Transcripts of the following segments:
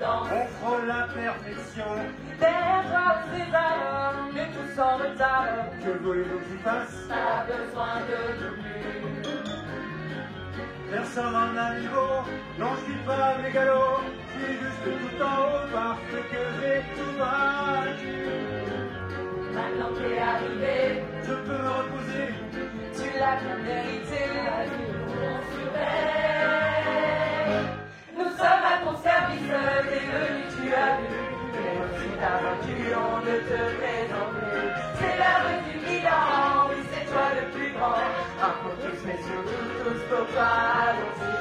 danse. On frôle la perfection. Derrière toi, César, mais tous en retard. Que voulez-vous que j'y fasse? T'as besoin de nous plus. Personne en a niveau. Non, je suis pas mégalo. Je suis juste tout en haut parce que j'ai tout vaincu. Maintenant t'es arrivé, Je peux me reposer. tu l'as bien mérité. On surveille. Nous sommes à ton service, t'es venu, tu as vu. Mais aussi t'as vaincu, on ne te présente plus. C'est l'heure du bilan, oui c'est toi le plus grand. Un focus mais surtout tous pour toi, allons-y.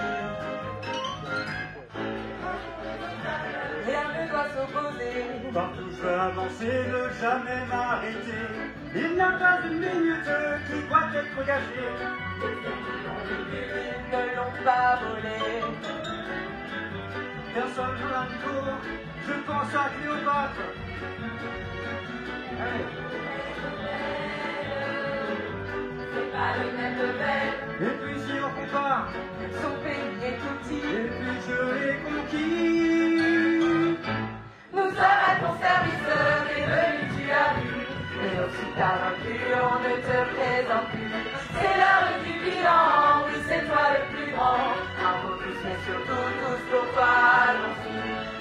Rien ne doit s'opposer. Partout je veux avancer, ne jamais m'arrêter. Il n'y a pas une minute qui doit être gâchée. Ils ne l'ont pas volé. Personne ne l'a niveau. Je pense à Cléopâtre. Allez. C'est pas le même belle. Et puis si on compare, Son pays est tout petit. et puis je l'ai conquis. Nous sommes à ton service, t'es venu, tu as vu. Mais aussi t'as vaincu, on ne te présente plus. C'est l'heure du bilan, oui c'est toi le plus grand. Un focus mais surtout tous pour toi, allons-y.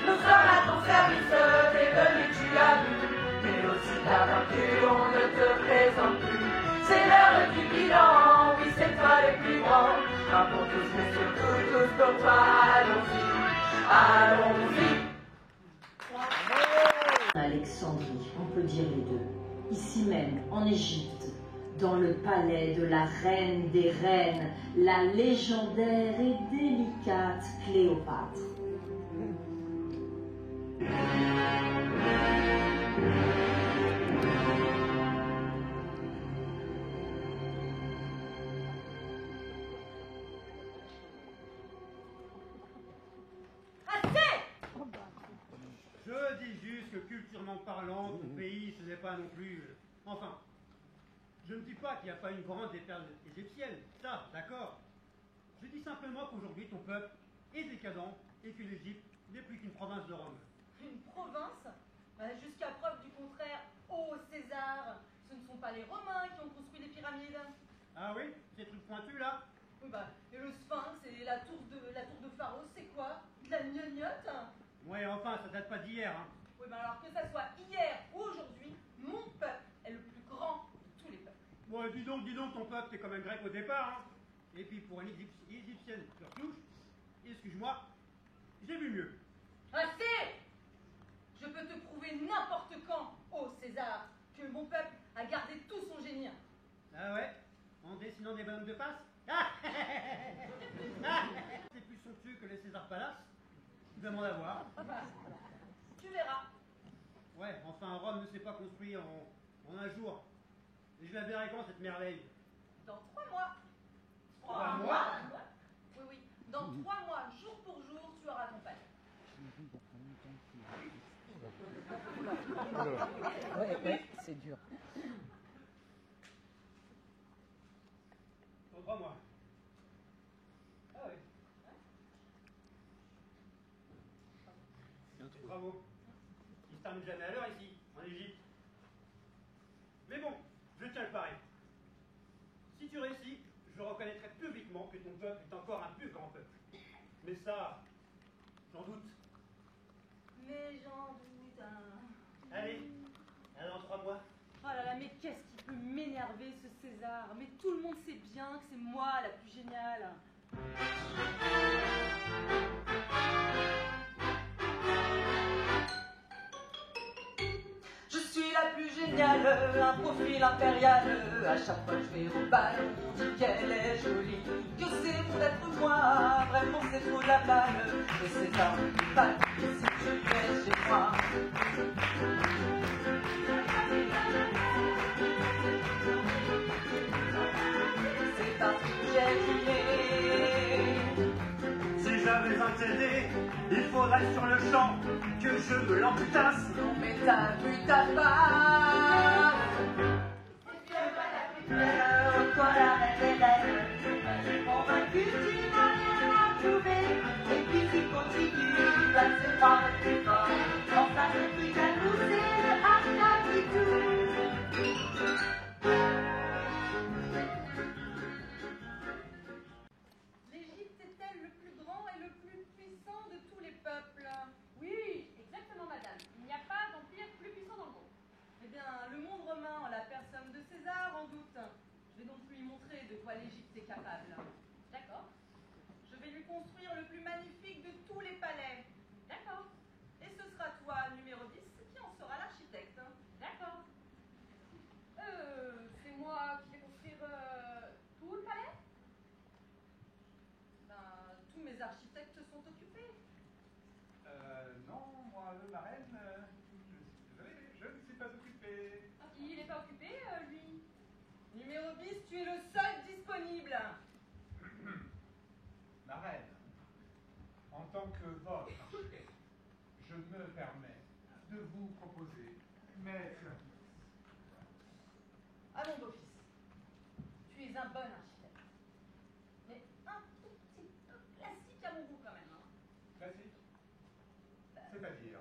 Nous sommes à ton service, t'es venu, tu as vu. Mais aussi t'as vaincu, on ne te présente plus. C'est l'heure du bilan, oui c'est toi le plus grand. Un focus mais surtout tous pour toi, allons-y. Allons-y. Alexandrie, on peut dire les deux. Ici même, en Égypte, dans le palais de la reine des reines, la légendaire et délicate Cléopâtre. Je dis juste que culturellement parlant, ton pays, ce n'est pas non plus... Enfin, je ne dis pas qu'il n'y a pas une grande éperle égyptienne, ça, d'accord. Je dis simplement qu'aujourd'hui, ton peuple est décadent et que l'Égypte n'est plus qu'une province de Rome. Une province? Jusqu'à preuve du contraire, ô César, ce ne sont pas les Romains qui ont construit les pyramides. Ah oui? Ces trucs pointus, là? Oui, et le Sphinx et la tour de Pharos, c'est quoi? De la gnognotte? Ouais, enfin, ça date pas d'hier, hein. Oui, alors que ça soit hier ou aujourd'hui, mon peuple est le plus grand de tous les peuples. Bon, dis donc, ton peuple, t'es quand même grec au départ, hein. Et puis, pour une égyptienne sur touche, excuse-moi, j'ai vu mieux. Assez! Je peux te prouver n'importe quand, ô César, que mon peuple a gardé tout son génie. Ah ouais? En dessinant des bonhommes de passe? C'est plus somptueux que les César Palace. Tu vas m'en avoir. Tu verras. Ouais, enfin, Rome ne s'est pas construit en un jour. Et je la verrai quand, cette merveille? Dans 3 mois. 3 mois? Oui, oui. Dans 3 mois, jour pour jour, tu auras ton palais. Ouais, c'est dur. Dans 3 mois. Ah oui. Bravo. Il se termine jamais à l'heure ici, en Égypte. Mais bon, je tiens le pari. Si tu réussis, je reconnaîtrai publiquement que ton peuple est encore un plus grand peuple. Mais ça, j'en doute. Mais j'en doute. Allez, dans 3 mois. Oh là là, mais qu'est-ce qui peut m'énerver, ce César? Mais tout le monde sait bien que c'est moi la plus géniale. Je suis la plus géniale, un profil impérial. À chaque fois que je vais au bal, on dit qu'elle est jolie. Que c'est bon d'être moi, vraiment c'est trop de la balle. Et c'est pas si je vais chez moi. C'est parce que j'ai dîné. Si j'avais un télé, il faudrait sur le champ que je me l'amputasse. Non mais t'as vu ta femme. Toi la reine des reines, j'ai convaincu, tu n'as rien à prouver. Et puis tu continues, tu vas se pas plus fort. Enfin, depuis qu'à nous, c'est le Arca qui tout. L'Égypte est-elle le plus grand et le plus puissant de tous les peuples? Oui, exactement, madame. Il n'y a pas d'empire plus puissant dans le monde. Eh bien, le monde romain, en la personne de César, en doute. Je vais donc lui montrer de quoi l'Égypte est capable. D'accord. Je vais lui construire le plus magnifique de tous les palais. D'accord. Et ce sera toi, numéro 10, qui en sera l'architecte. D'accord. C'est moi qui vais construire tout le palais? Ben, tous mes architectes sont occupés. Non, moi, ma reine, je suis désolé, je ne suis pas occupé. Il n'est pas occupé, lui. Numéro 10, tu es le seul disponible. Ma reine, en tant que votre architecte, je me permets de vous proposer mes services. Ah mon beau-fils, tu es un bon architecte. Mais un tout petit peu classique à mon goût quand même. Hein. Classique? C'est-à-dire?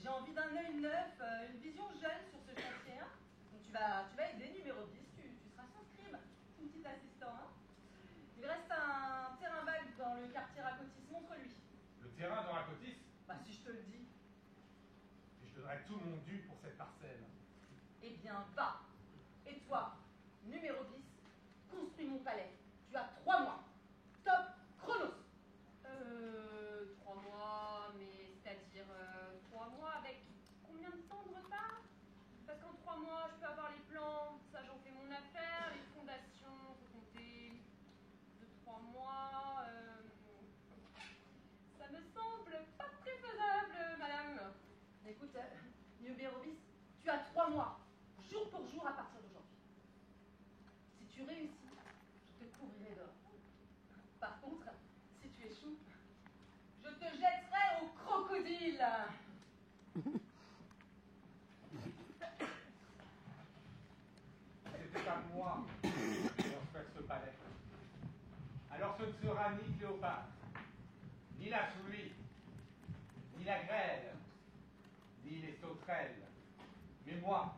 J'ai envie d'un œil neuf, une vision jeune sur ce chantier. Hein. Donc tu vas aider numéro 10, tu seras son scribe, ton petit assistant. Hein. Il reste un terrain vague dans le quartier Racotis, montre-lui. Le terrain de Racotis? Bah si je te le dis. Et je donnerai tout mon dû pour cette parcelle. Eh bien, va. Et toi, numéro 10, construis mon palais. Tu as 3 mois. Top chronos. 3 mois, mais c'est-à-dire 3 mois avec combien de temps de retard? Parce qu'en 3 mois, je peux avoir les plans, ça j'en fais mon affaire, les fondations, faut compter 2-3 mois. Ça me semble pas très faisable, madame. Écoute, numéro 10, tu as 3 mois, jour pour jour à partir d'aujourd'hui. Si tu réussis, je te couvrirai d'or. Par contre, si tu échoues, je te jetterai au crocodile. C'était à moi de refaire ce palais. Alors ce ne sera ni Cléopâtre, ni la Souris, ni la grêle, ni les sauterelles, mais moi,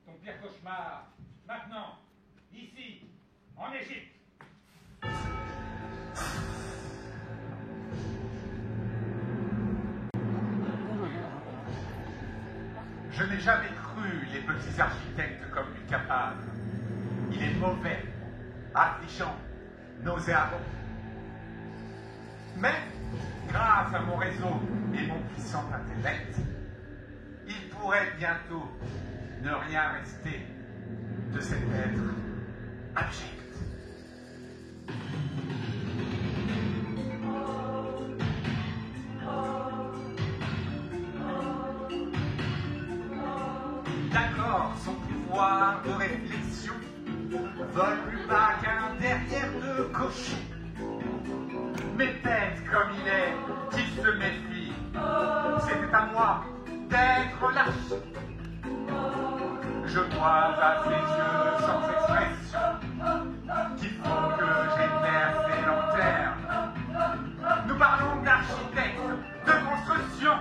ton pire cauchemar, maintenant, ici, en Égypte. Je n'ai jamais cru les petits architectes comme lui capables. Il est mauvais, affligeant, nauséabond. Mais, grâce à mon réseau et mon puissant intellect, il pourrait bientôt ne rien rester de cet être abject. D'accord, son pouvoir de réflexion vole plus bas qu'un derrière de cochon. Mais bête comme il est, qu'il se méfie, c'était à moi d'être lâche. Je vois à ses yeux sans expression qu'il faut que j'éclaire ses lanternes. Nous parlons d'architecte, de construction.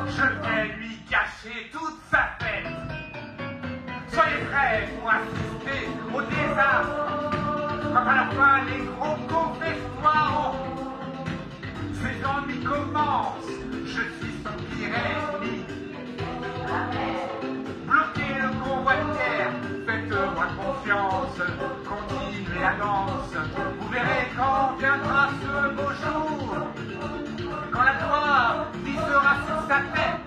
Je vais lui cacher toute sa fête. Soyez prêts pour assister au désastre. Quand à la fin les gros confessoirs, ces ennuis commencent. Je suis son pire ennemi. Bloquez le convoi de guerre, faites-moi confiance, continuez la danse. Vous verrez quand viendra ce beau jour, quand la gloire glissera sur sa tête,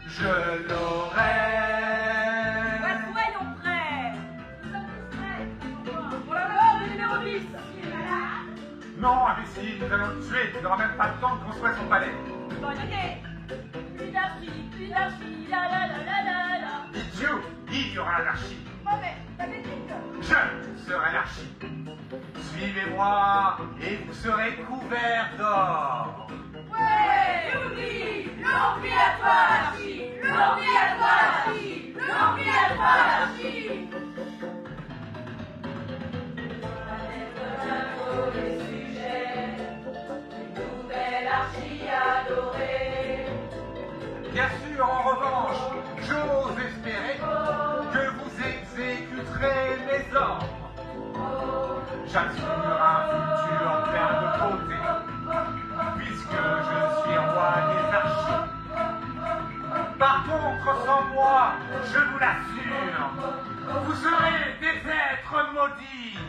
je l'aurai. Soyons prêts. Nous sommes tous prêts. Pour la mort du numéro 10. Non, imbécile, nous allons le tuer, tu n'auras même pas le temps de construire son palais. Bonne idée. Plus d'archi, la la la la la la. Idiot, il y aura l'anarchie. Oh mais, t'avais dit que... Je serai l'anarchie. Suivez-moi et vous serez couverts d'or. Ouais, Yogi, l'empire à toi, l'anarchie. L'empire à toi, l'anarchie. L'empire à toi, l'anarchie. Les sujets, une nouvelle archi adorée. Bien sûr, en revanche, j'ose espérer que vous exécuterez mes ordres. J'assure un futur plein de beauté, puisque je suis roi des archers. Par contre, sans moi, je vous l'assure, vous serez des êtres maudits.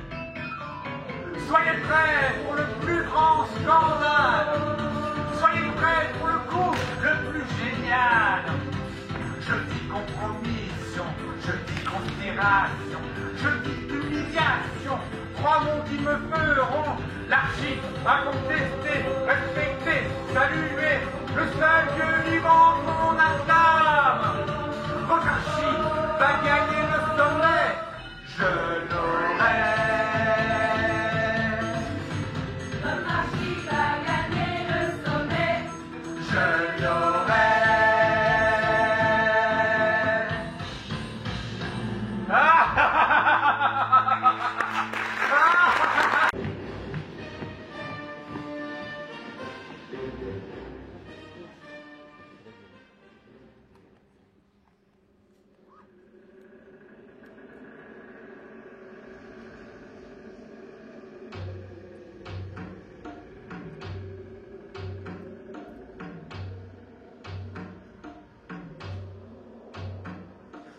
Soyez prêts pour le plus grand scandale. Soyez prêts pour le coup le plus génial. Je dis compromission, je dis conspiration, je dis humiliation. Trois mots qui me feront l'archi à contester, respecter, saluer le seul Dieu vivant qu'on acclame. Votre archi va gagner le sommet, je l'aurai. Je l'aurai.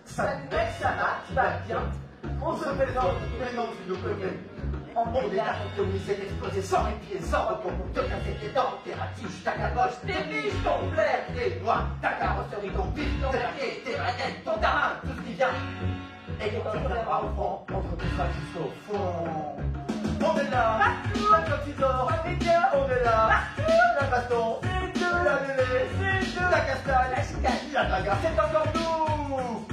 Salut mec, ça va, tu vas bien? On se présente, maintenant tu nous connais. On est là pour te miser d'exploser sans répit et sans repos pour te casser tes dents, tes ratiches, ta caboche, tes biches, ton flair, tes doigts, ta carrosserie, ton pif, ton papier, tes manettes, ton tarin, tout ce qui vient. Et quand on reviendra au front, on se retrouvera jusqu'au fond. On est là, partout, la cotisore, on est là, partout, la baston, c'est deux, la lélé, c'est deux, la castagne, la chicane, la bagarre, c'est encore nous.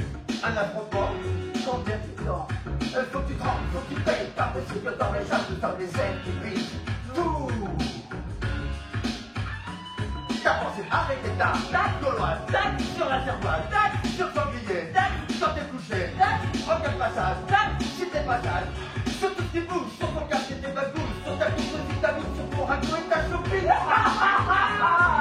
Un affrontement, combien tu dors? Faut que tu te rendes, faut que tu payes, pas possible que dans les jambes, dans les ailes qui brisent tout. T'as pensé arrêter ta tac gauloise, tac sur la cervoise, tac sur ton billet, tac sur tes couchers, tac regarde passage, tac si t'es pas sale, sur tout ce qui bouge, sur ton quartier, tes bagouches, sur ta couche, sur ta bouche, sur ton ragot et ta chopine.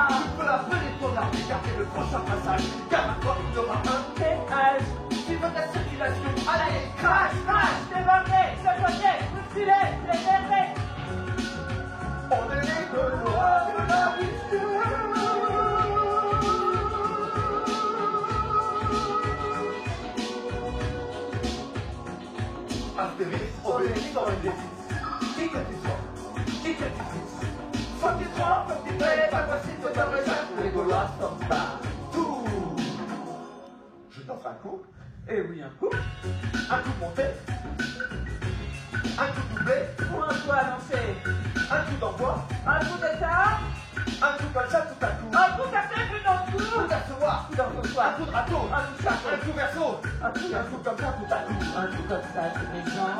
Tu peux appeler ton arme, écarter le prochain passage, car à toi il y aura un péage. Tu veux ta circulation, allez, crash, crash, démarrer, s'approcher, bousculer, l'énerver. On est les Gaulois de la rupture. Astérix, Obélix, dans une défice. Qui que tu sois, qui que tu fixes. Faut que tu crois, faut que tu payes, pas possible que t'en réchappes. Les Gaulois sont partout. Je t'offre un coup. Eh oui, un coup monté, un coup doublé, ou un coup annoncé, un coup d'envoi, un coup d'état, un coup comme ça tout à coup, un coup café, plus dans le coup, coup d'asseoir, coup d'enfonçoir, un coup de râteau, un coup de chapeau, un coup verso, un coup comme ça tout à coup, un coup comme ça, c'est méchant.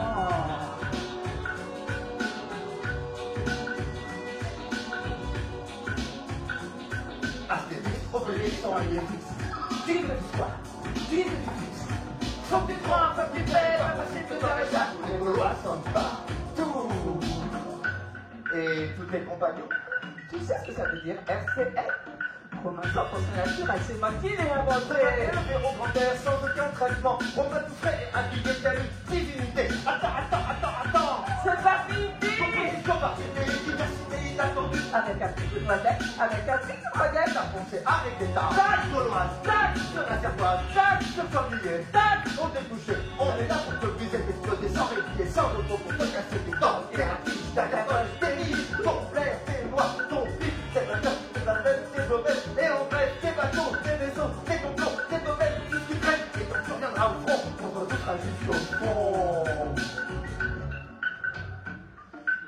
Astérix, Obélix, sont alliés fixes. Qui que tu sois, qui que tu fixes. Faut que tu crois, faut que tu payes, pas possible que t'en réchappes. Les Gaulois sont partout. Et tous tes compagnons, tu sais ce que ça veut dire RCR? Romain sans nature, c'est moi qui l'ai inventé. Le verrou grand air sans aucun traitement. Romain tout frais, un billet de calu, divinité. Attends. C'est pas fini. Composition, variété, diversité inattendue. Avec un petit peu de noisette, avec un petit peu de baguette. Enfoncé avec des tas. Tac, gauloise, tac, sur la cervoise, tac, sur son billet, tac, on t'est touché. On est là pour te briser, t'exploser sans répit et sans repos pour te casser tes dents. Tes ratiches, ta caboche, tes rives, ton flair, tes noix, ton pif, tes manettes, tes bavettes, tes bobelles, et en bref, tes bateaux, tes maisons, tes complots, tes domaines, tout ce qui traîne. Et quand tu reviendras au front, on te retroussera jusqu'au fond.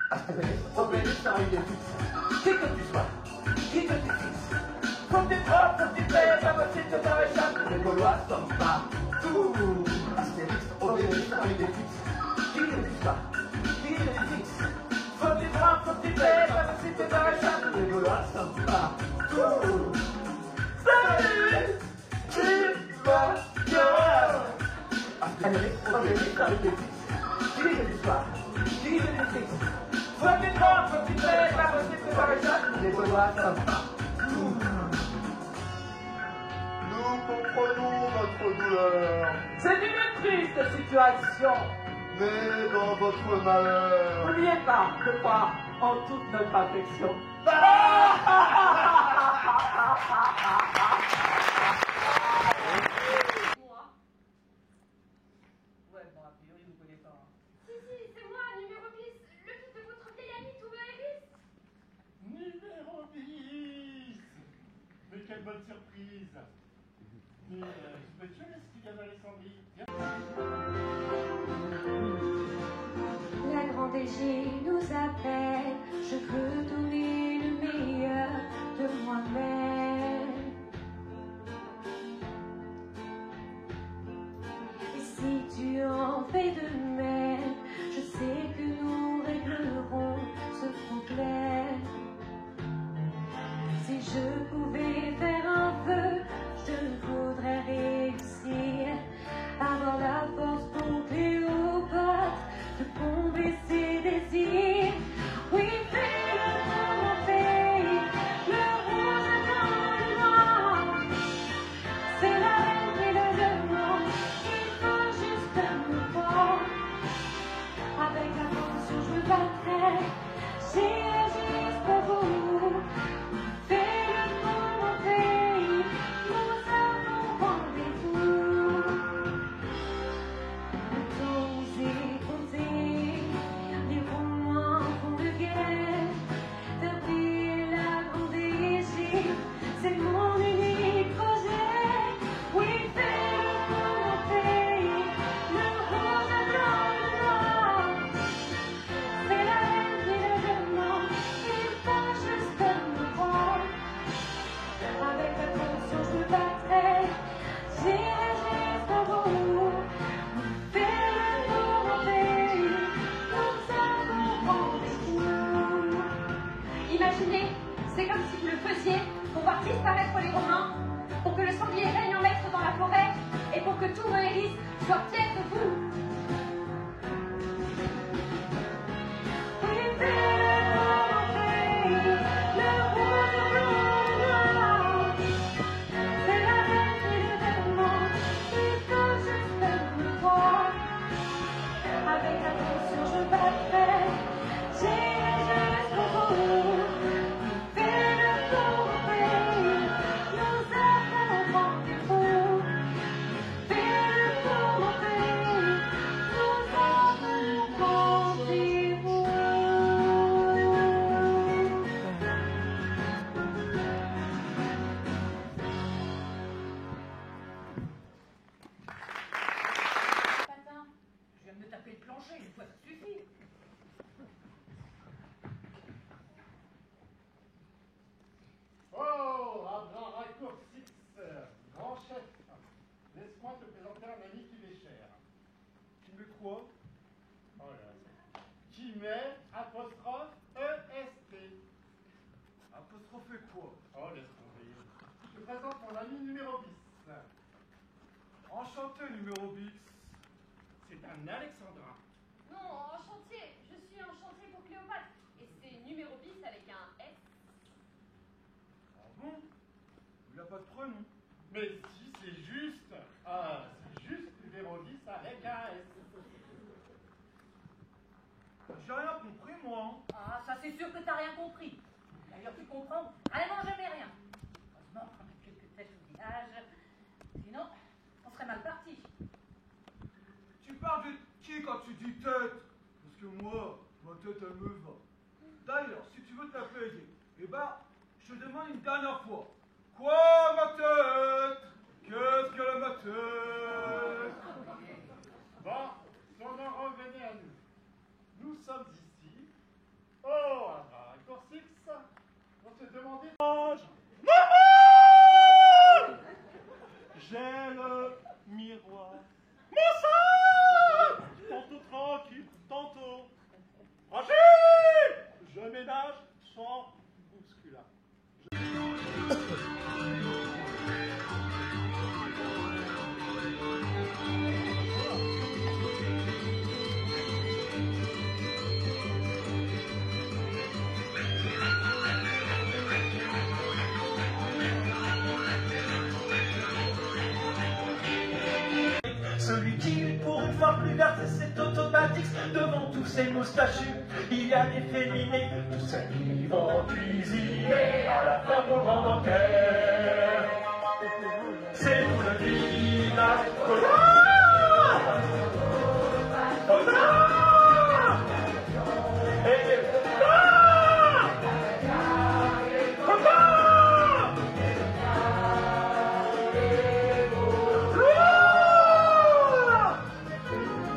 Astérix, Obélix, dans une défice. Qui que tu sois, qui que tu fixes. Faut que tu crois, faut que tu payes, pas possible que t'en réchappes. Les Gaulois sont partout. Astérix, Obélix, dans une défice. Qui que tu sois, qui que tu fixes. Faut que tu crois, faut que tu payes, pas possible que t'en réchappes. Les Gaulois sont partout. Salut, tu vas bien. Astérix, Obélix, dans une défice. Qui que tu sois, qui que tu fixes. Faut que tu crois, faut que tu payes, pas possible que t'en réchappes. Les Gaulois sont partout. cette situation. Mais dans votre malheur. N'oubliez pas de croire en toute notre affection. Moi? Ouais, bon, a priori, vous ne connaissez pas. Si, c'est moi, numéro 10, le fils de votre vieille amie, Touba Iris. Numéro 10. Mais quelle bonne surprise. Mais je peux te laisser ce qu'il y a dans Alexandrie. La grande Égie nous appelle, je veux donner le meilleur de moi-même. Et si tu en fais de même, je sais que nous réglerons ce problème. Si je pouvais faire un vœu, je voudrais réussir, avoir la force pour Cléopâtre de combler ses désirs. Oui, fais-le pour mon pays, le rouge dans le noir. C'est la reine qui le demande, il faut juste me voir. Avec attention je me battrai, j'irai jusqu'au bout. Fais-le pour mon pays, nous avons rendez-vous. Le temps est compté, les Romains font de guerre. Faire briller la grande Égypte, c'est mon unique projet. Oui, fais-le pour mon pays, le rouge blanc le noir. C'est la reine qui le demande, il faut juste me croire. Avec attention je me battrai, j'irai jusqu'au bout. Fais-le pour mon pays, nous avons rendez-vous. Imaginez, c'est comme si vous le faisiez pour voir disparaître les Romains, pour que le sanglier règne en maître dans la forêt, et pour que tout Moëris soit fier de vous. Oui, fais-le pour mon pays, le rouge blanc le noir. C'est la reine qui le demande, il faut juste me voir. Avec attention je battrai, j'irai jusqu'au bout. Fais-le pour mon pays, nous avons rendez-vous. Fais-le pour mon pays, nous avons rendez-vous. Patin, je viens de me taper le plancher, une fois ça suffit. Oh, Abraham Raccourcix, grand chef. Laisse-moi te présenter un ami qui m'est cher. Tu me crois? Oh là, qui met apostrophe EST. Apostrophe quoi? Oh, laisse tomber. Je te présente mon ami numéro 10. Enchanté, numéro Bix. C'est un alexandrin. Non, enchanté, je suis enchanté pour Cléopâtre. Et c'est numéro 10 avec un S. Ah bon? Il n'y a pas de prénom. Mais si, c'est juste. Ah, c'est juste numéro 10 avec un S. J'ai rien compris, moi. Ah, ça c'est sûr que t'as rien compris. D'ailleurs, tu comprends vraiment jamais rien. Heureusement qu'on a quelques têtes au village. Sinon, on serait mal parti. Tu parles de qui quand tu dis tête? Parce que moi, ma tête, elle me va. D'ailleurs, si tu veux te la payer, eh ben, je te demande une dernière fois. Quoi, ma tête? Qu'est-ce qu'elle a, ma tête? Bon, si on en revenait à nous. Nous sommes ici. Oh, Abraham Raccourcix, on te demandait. J'ai le miroir. Mon sang! Tantôt tranquille, tantôt fragile. Je ménage sans bousculade. plus verte, c'est automatique. Devant tous ces moustachus, il y a des féminés, tous ceux qui vont cuisiner à la fin au grand banquet. C'est tout le village.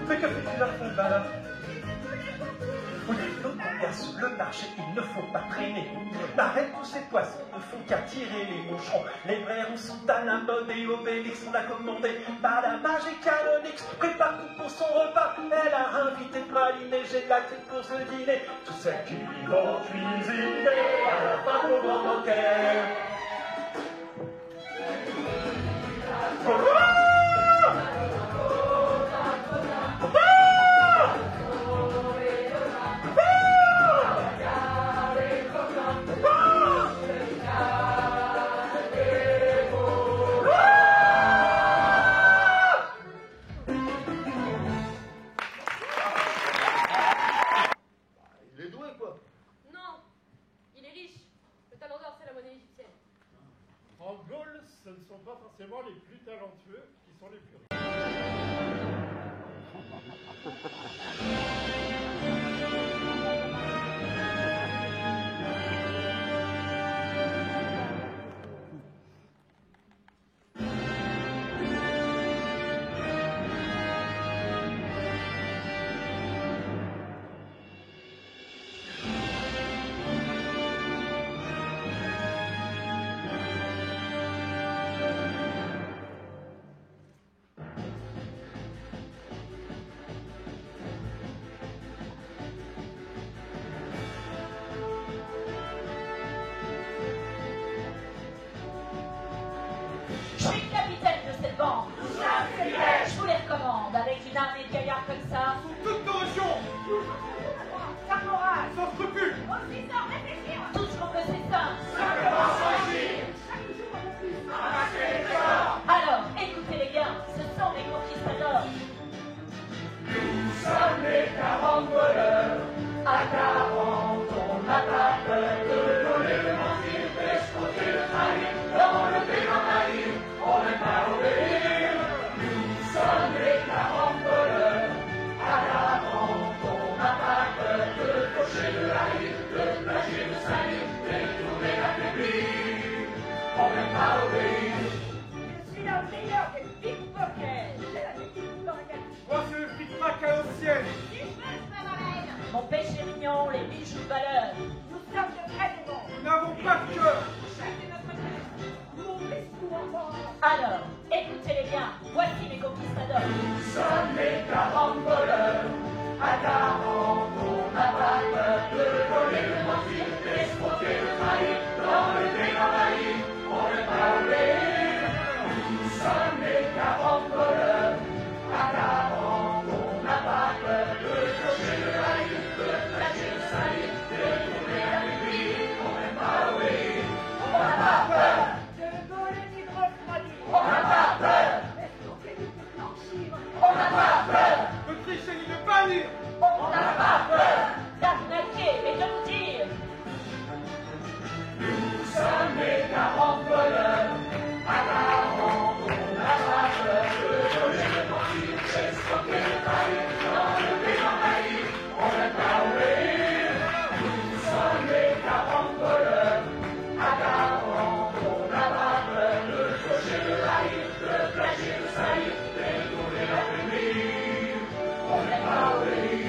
Mais que fais-tu là, mon balin? Le marché, il ne faut pas traîner. Arrête tous ces poissons, ne font qu'attirer les moucherons. Les vraies sont à la mode et Obélix, on a commandé. Madame Magie Canonix prépare tout pour son repas. Elle a invité Praline et j'ai de la clé pour ce dîner. Tous ceux qui vont cuisiner à la fin au grand banquet. En Gaule, ce ne sont pas forcément les plus talentueux qui sont les plus riches. Je suis le capitaine de cette bande. Je vous les recommande, avec une armée de gaillards comme ça. Sous toute notion, Sans morale, sans scrupule, aussi sans réfléchir. Tout ce qu'on veut, c'est ça. simplement sans agir. Alors, écoutez les gars, ce sont les conquistadors. Nous sommes les 40 voleurs. À 40, on n'a pas peur de voler, de mentir, d'escroquer, de trahir, d'enlever, d'envahir. On n'est pas obéir. Nous sommes les 40 voleurs. À 40, on n'a pas peur de faucher, de haïr, de plagier, de salir, détourner, d'affaiblir. On n'est pas obéir. Je suis la meilleure des pickpockets. J'ai la technique dans la gueule. Moi, c'est le fric-frac à l'ancienne. Mon péché mignon, les bijoux de valeur. Nous sommes de vrais démons. Nous n'avons pas de cœur. Alors, écoutez les gars, voici les conquistadors. Nous sommes les 40 voleurs. À 40, on n'a pas peur de voler, de mentir, d'escroquer, de trahir, d'enlever, d'envahir. On n'est pas obéir. Nous sommes les 40 voleurs. À 40, on n'a pas peur de faucher, de haïr, de plagier, de salir, détourner, d'affaiblir. On n'est pas obéir. On n'a pas peur. On n'a pas peur. On n'a pas peur. De tricher ni de bannir. On n'a pas peur. D'arnaquer et de vous dire. Nous sommes les 40 voleurs. À 40, on n'a pas peur de voler, de mentir, d'escroquer, de trahir, d'enlever, d'envahir. On n'est pas obéir. Nous sommes les 40 voleurs. À 40, on n'a pas peur de faucher, de haïr, de plagier, de salir, détourner, d'affaiblir. On n'est pas obéir.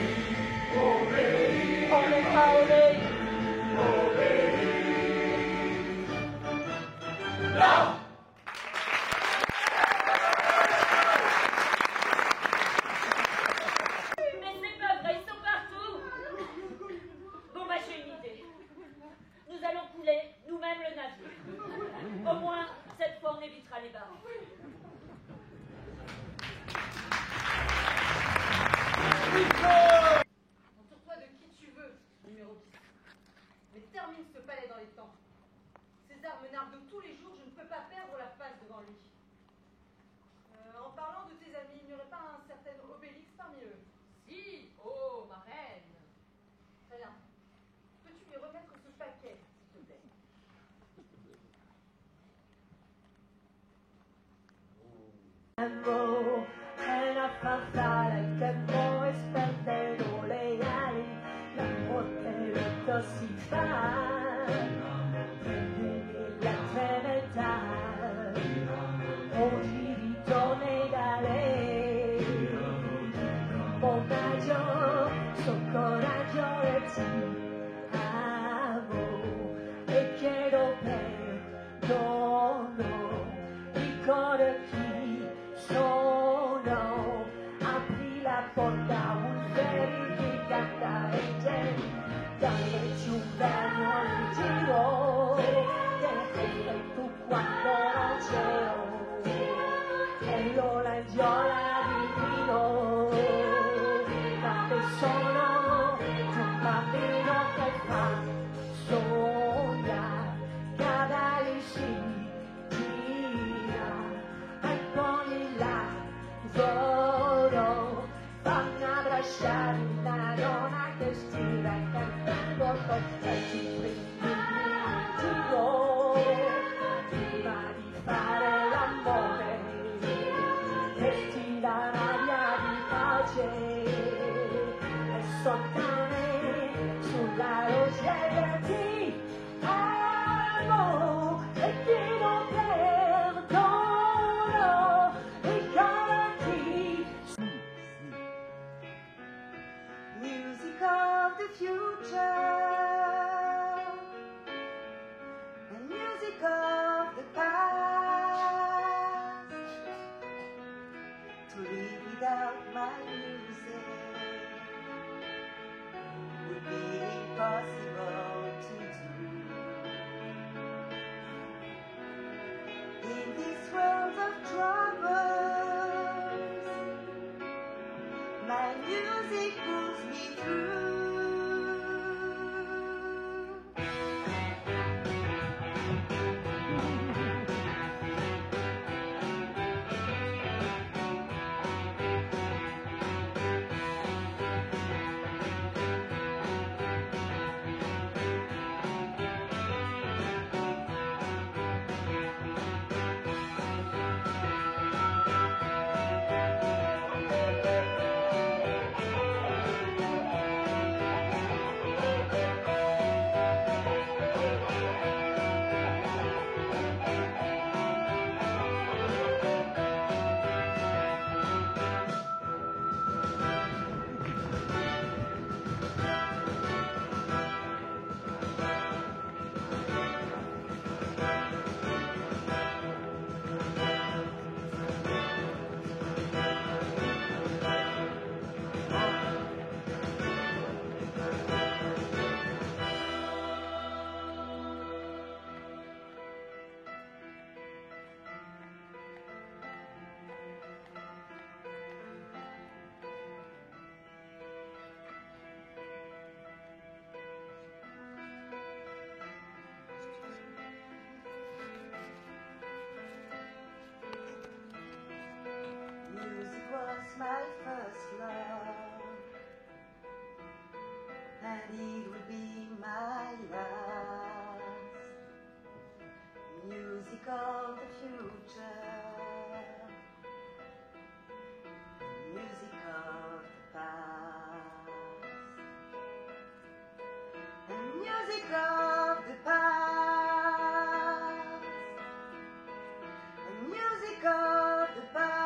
Obéir. On n'est pas obéis. Non! Mais c'est pas vrai, ils sont partout. Bon, bah j'ai une idée. Nous allons couler nous-mêmes le navire. Au moins, cette fois, on évitera les barres. Entoure-toi de qui tu veux, numéro 10. Mais termine ce palais dans les temps. César me nargue tous les jours, je ne peux pas perdre la face devant lui. En parlant de tes amis, il n'y aurait pas un certain Obélix parmi amo, è una farfalla che muore spendendo le ali, l'amore lo si fa, prendimi la tremenda, oggi ritorni da lei, coraggio, so coraggio e ti amo, e chiedo perdono, ricorda chi sono, apri la porta, un ferry di cantare te, darci un bello ritiro, e tu quando non c'ero, e io la viola di vino, ma che sono un bambino che fa sogna, cavalli si gira, e con il lavoro fanno abbracciare una donna che stira cantando con te ci prendi in giro, prima di fare l'amore, respira l'aria di pace, e sottane sulla rosiera ti amo, e chiedo perdono, ricordati. Music of the future, and music of the past, to live without my music would be impossible to do. In this world of troubles, my music pulls me through. Music was my first love, and it will be my last. Music of the future, music of the past, and music of the past, and music of the past.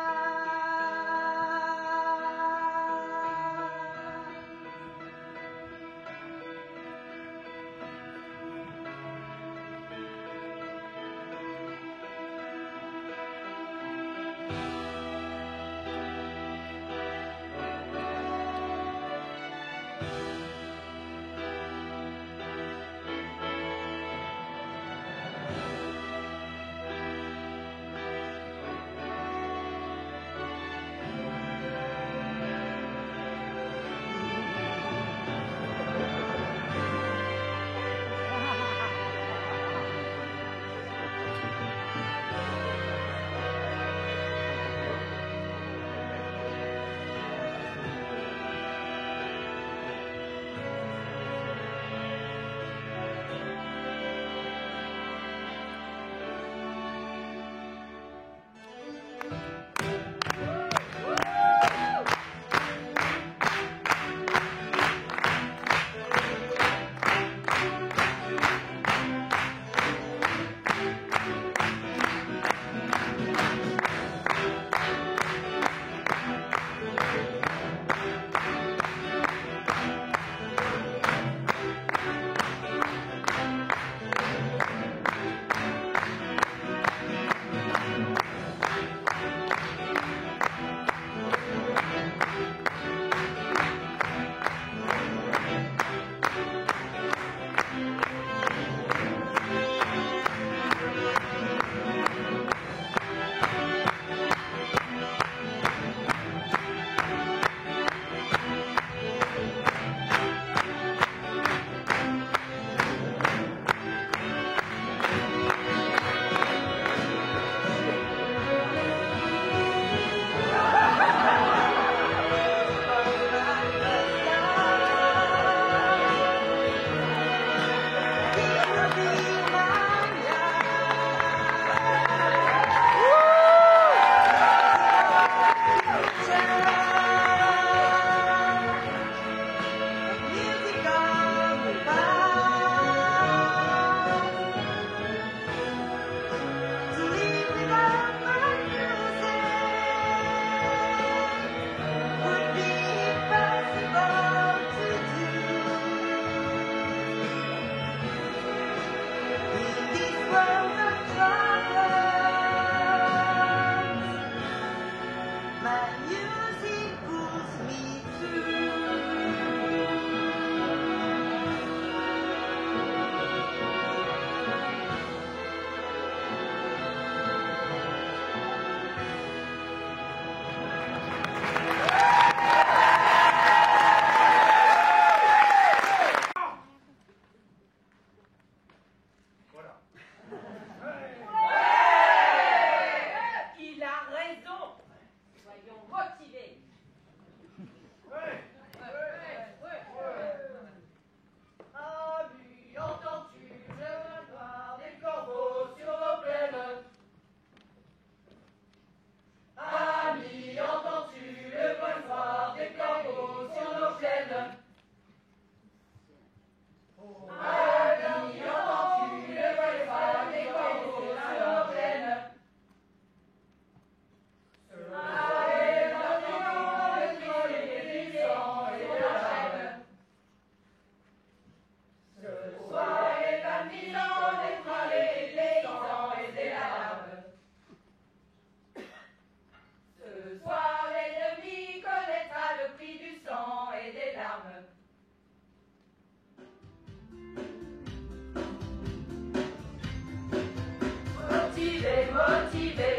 motivé, motivé.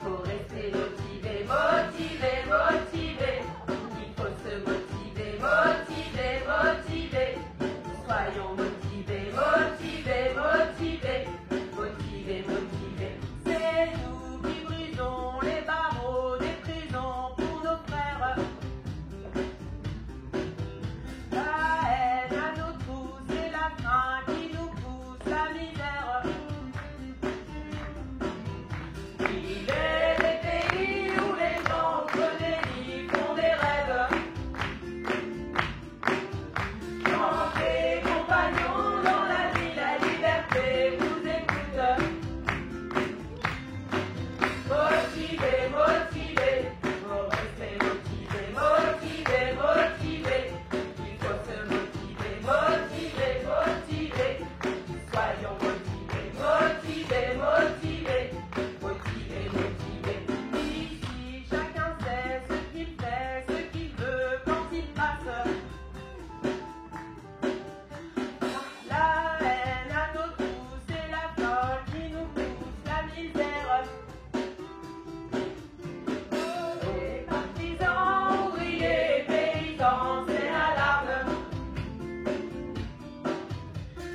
Faut rester motivé, motivé, motivé. Il faut se motiver, motiver, motiver. Soyons motivés, motivés, motivés. Motivés, motivés. C'est nous qui brisons les barreaux des prisons pour nos frères. La haine à nos trous, c'est la faim qui nous pousse la misère. Il est des pays où les gens se délient, font des rêves. Chantez, compagnons, dans la vie, la liberté vous écoute. Motivés, motivés, faut rester motivés, motivés, motivés. Il faut se motiver, motiver, motiver. Soyons motivés, motivés, motivés. Motivés, motivés. Ici, chacun sait ce qu'il fait, ce qu'il veut quand il passe. La haine à nos trous, c'est la folle qui nous pousse la misère. Les partisans, ouvriers, paysans, c'est l'alarme.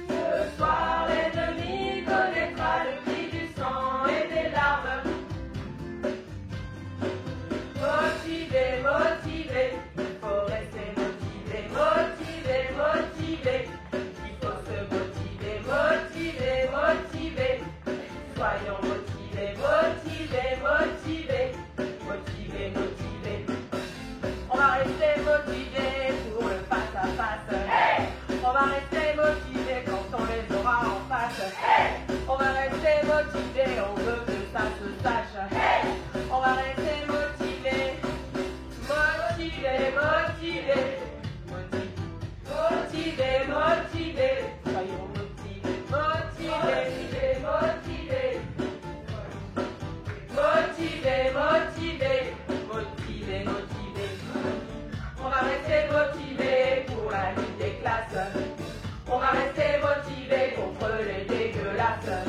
Ce soir, l'ennemi connaîtra le prix du sang et des larmes. Motivé, motivé, faut rester motivé, motivé, motivé. Il faut se motiver, motiver, motiver. Soyons motivés, motivés, motivés. Motivés, motivés. On va rester motivés pour le face à face. Hey! On va rester motivés quand on les aura en face. Hey! On va rester motivés, on veut que ça se sache. Hey! On va rester motivés, motivés, motivés. Motivés, motivés. Soyons motivés, motivés, motivés. Motivés, motivés. Motivés, motivés. On va rester motivés pour la lutte des classes. On va rester motivés contre les dégueulasses.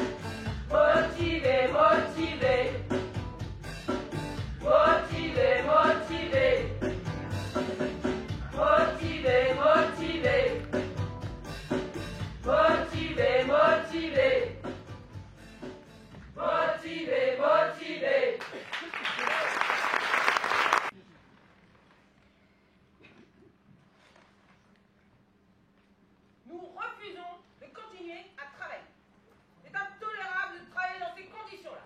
Motivés, motivés. Motivés, motivés. Motivés, motivés. Motivés, motivés. Motivés, motivés. Nous refusons de continuer à travailler. C'est intolérable de travailler dans ces conditions-là.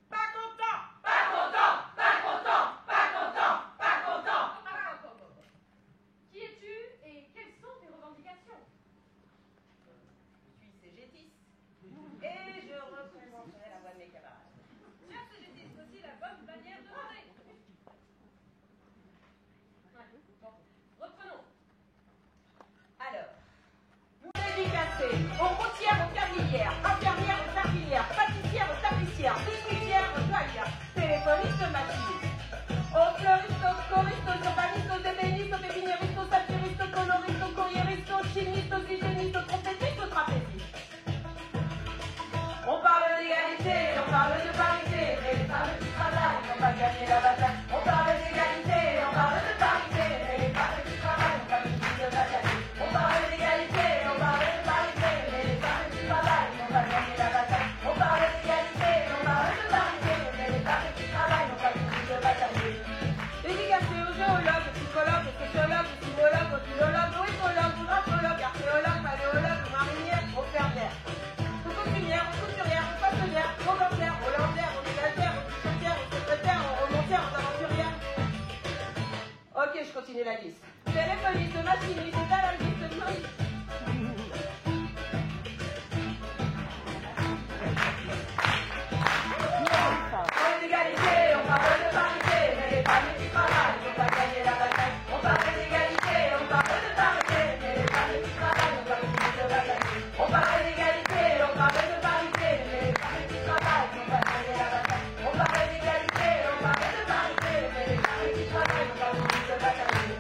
Pas content. Pas content, pas content, pas content, pas content. Qui es-tu et quelles sont tes revendications? Je suis cégétiste et je représenterai la voix de mes camarades. Tiens, c'est aussi la bonne manière de voter. Bon, reprenons. Alors, nous dédicacés aux routières, aux carrières, infirmières, aux jardinières, pâtissières, aux tapissières, biscuitières, aux joaillières, téléphonistes, aux machinistes, aux fleuristes, aux choristes, aux urbanistes, aux ébénistes, aux pépiniéristes, aux satiristes, aux coloristes, aux courriéristes, aux chimistes, aux hygiénistes, aux trompettistes, aux trapézistes. On parle d'égalité, on parle de parité, mais les femmes qui travaillent n'ont pas gagné la bataille. On parle d'égalité, on parle de parité, mais les femmes qui travaillent n'ont pas gagné la bataille. On parle d'égalité, on parle de parité, mais les femmes qui travaillent n'ont pas gagné la bataille. On parle d'égalité, on parle de parité, mais les femmes qui travaillent n'ont pas gagné la bataille. Dédicacés aux géologues, aux psychologues, aux sociologues, aux philologues, aux philologues, aux écologues, aux anthropologues, archéologues, paléologues, aux marinières, aux fermières, aux costumières, aux couturières, aux façonnières, aux banquières, aux landières, aux ménagères, aux secrétaires, aux secrétaires, aux romancières, aux aventurières. Ok, je continue la liste. Téléphoniste, machiniste, taleniste, floriste. On parle d'égalité, on parle de parité, mais les femmes qui travaillent n'ont pas gagné la bataille. On parle d'égalité, on parle de parité, mais les femmes qui travaillent n'ont pas gagné la bataille. On parle d'égalité, on parle de parité, mais les femmes qui travaillent n'ont pas gagné la bataille. On parle d'égalité, on parle de parité, mais les femmes qui travaillent n'ont pas gagné la bataille.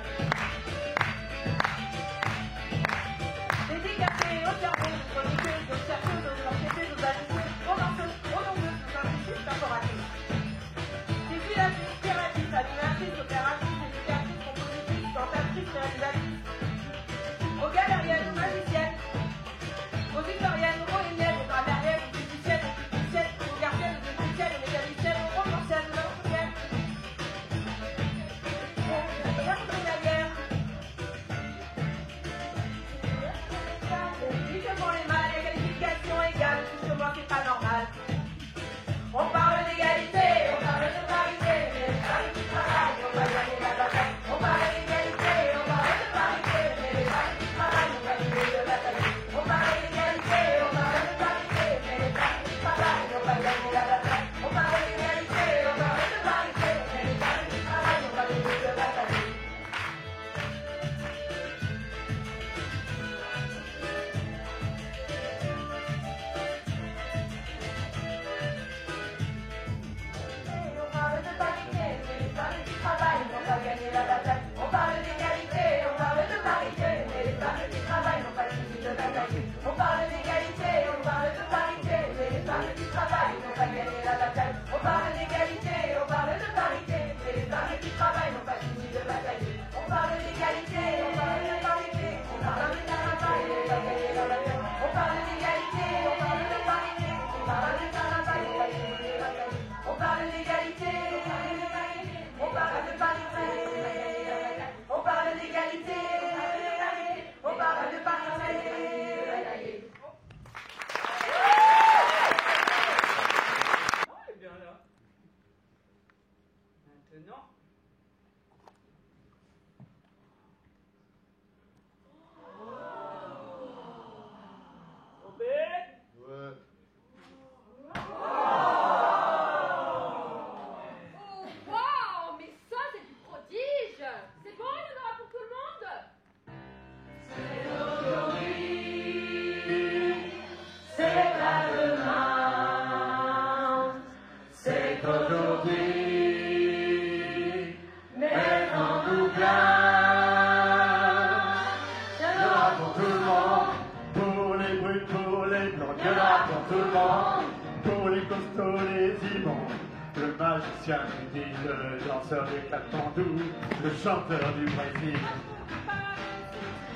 pour tout le monde. Pour les costauds, les immondes. Le magicien du Nil, le danseur du Katmandou, le chanteur du Brésil.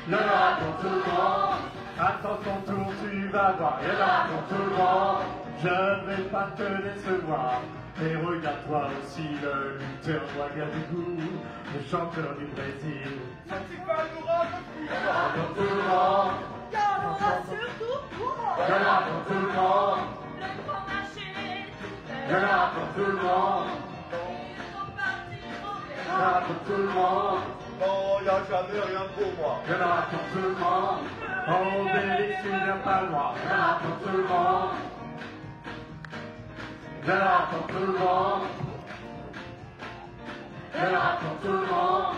Il y en aura pour tout le monde. Attends ton tour, tu vas voir. Il y en aura pour tout le monde. Je ne vais pas te décevoir. Et regarde-toi aussi le lutteur Ouagadougou, le chanteur du Brésil. Tu vas nous rendre fous. Il y en aura pour tout le monde. Il y en aura surtout pour moi. Il y en aura pour tout le monde. Le grand marché est ouvert. Il y en aura pour tout le monde. Ils sont partis au Il y en aura pour tout le monde. Non, y a jamais rien pour moi. Il y en aura pour tout le monde. Oh, Bélix, tu n'as pas le droit. Il y en aura pour tout le monde. Il y en aura pour tout le monde. Il y en aura pour tout le monde.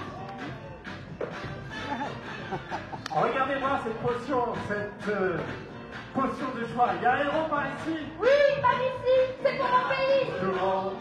Regardez-moi cette potion de joie. Il y a un héros par ici. Oui, par ici, c'est pour mon pays. Tout le monde.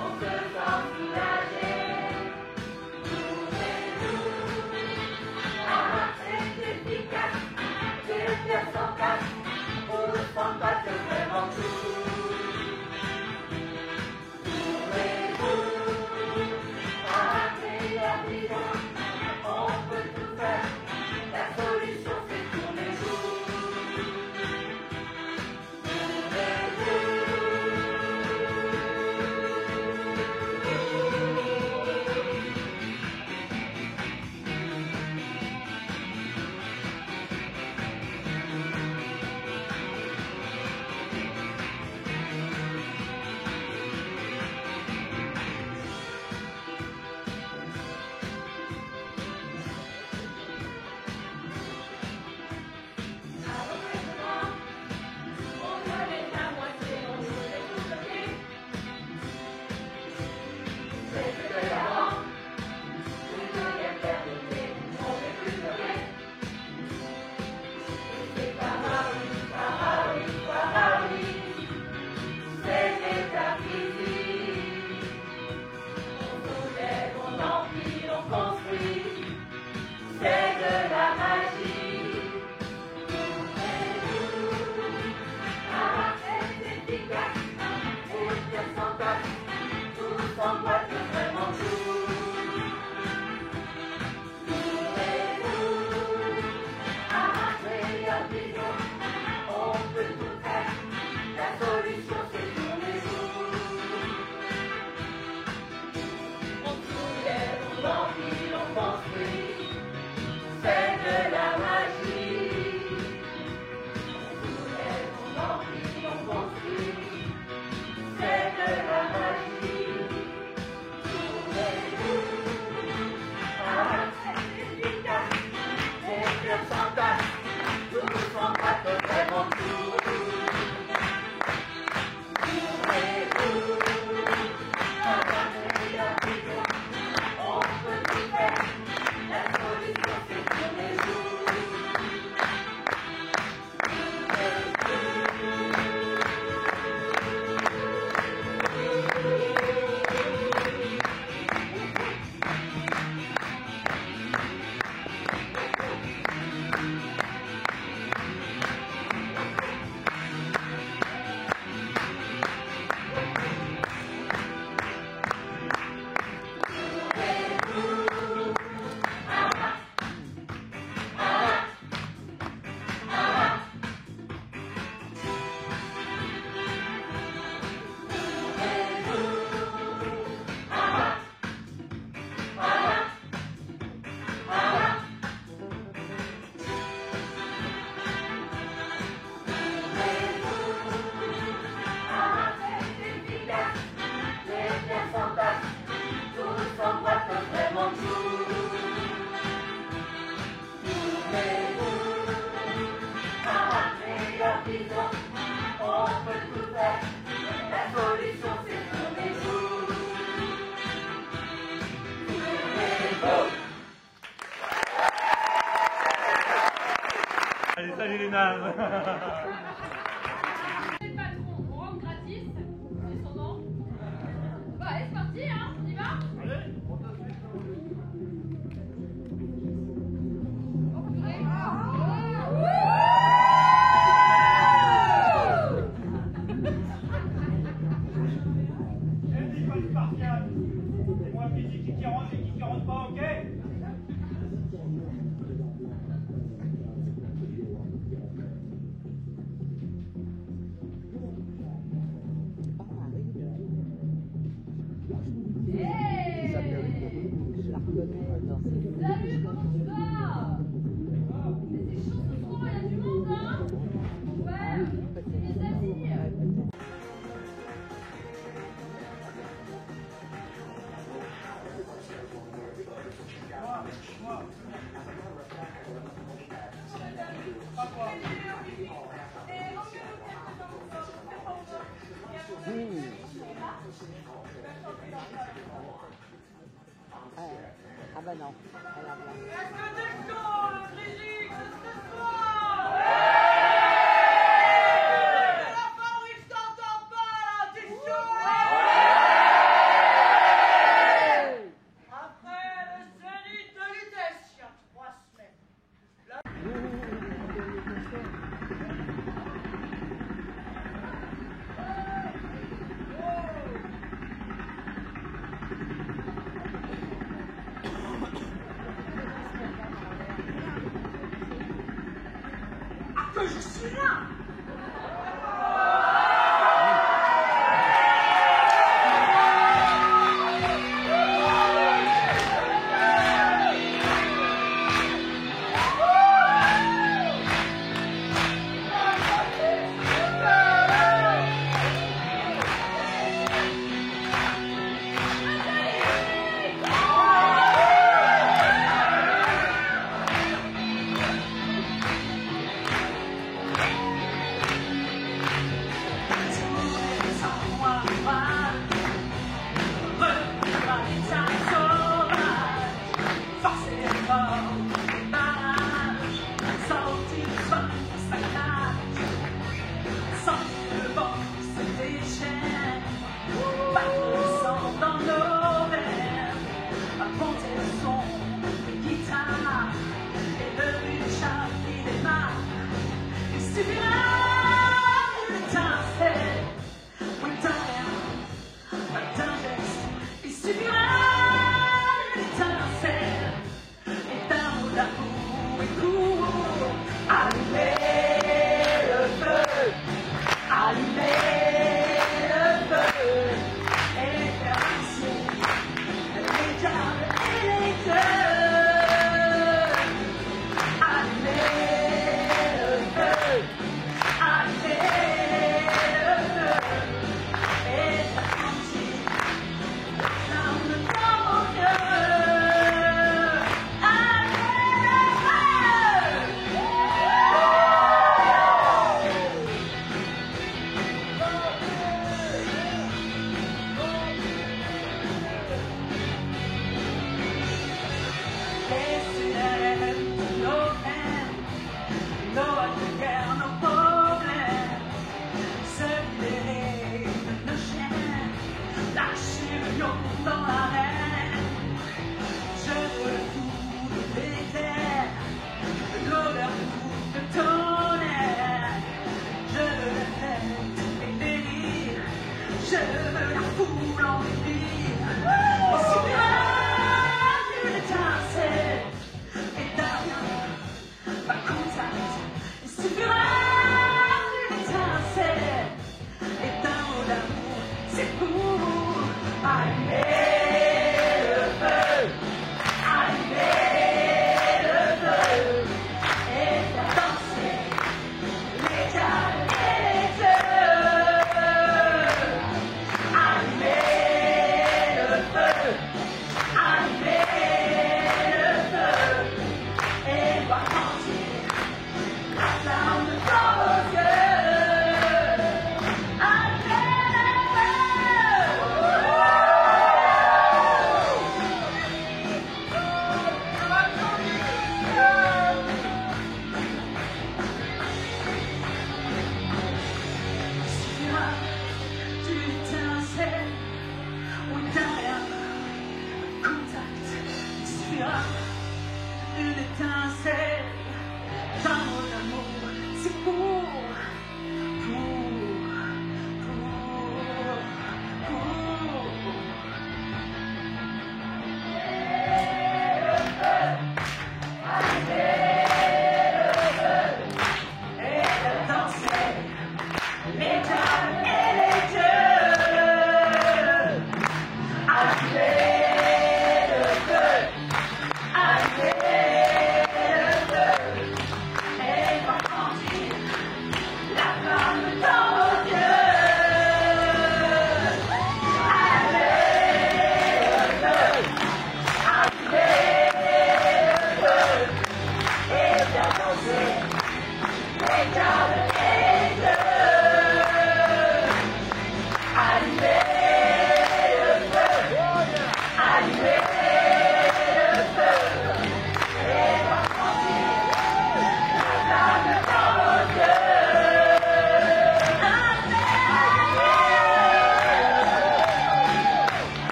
On se madame. C'est le patron, on rentre gratis. C'est son nom. Bah, allez, c'est parti, hein, on y va? Allez, on te C'est moi qui dis qui rentre et qui rentre pas, ok? Salut, comment tu vas? Mais c'est chaud ce soir, il y a du monde, hein? Ouais, c'est mes amis. Ah bah non. Alors, là. Est-ce que t'es chaud, le Brigitte, ce soir? La fabrique, je t'entends pas, là, t'es chaud? Après le zénith de vitesse, il y a 3 semaines. Que je suis là.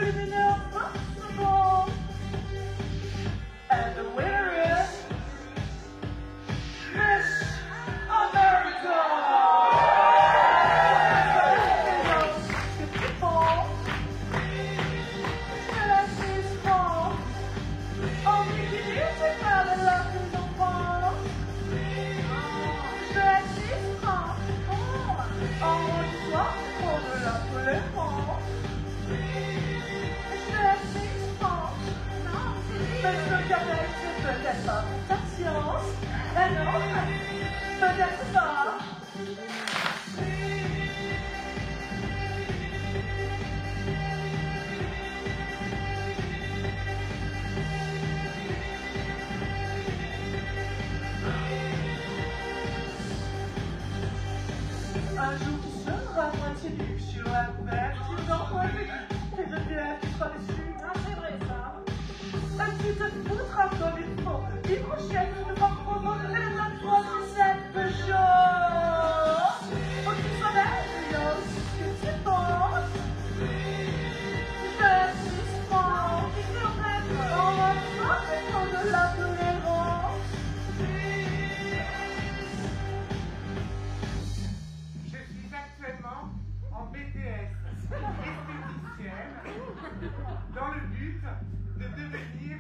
lumineux impossible. And the winner is Miss America. Peut-être pas ta science, non, peut-être pas. Un jour tu seras moitié nu sur la mer, tu t'envoies et de bien tu seras déçu. Ah, c'est vrai ça. Tu te foutras comme il faut. Une prochaine ne va provoquer la toi sur cette chose. Faut que tu sois belle, ce que tu penses. Je suspends. On va pas de la tolérance. Je suis actuellement en BTS esthéticienne dans le but de devenir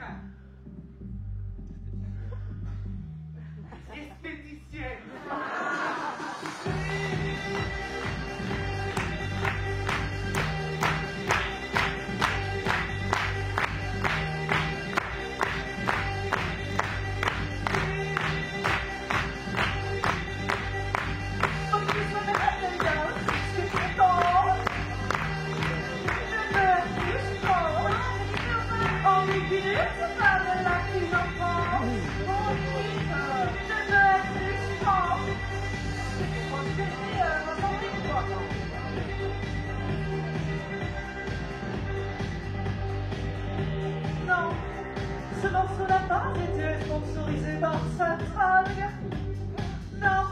esthéticienne. Non, ce morceau n'a pas été sponsorisé par Central. Non,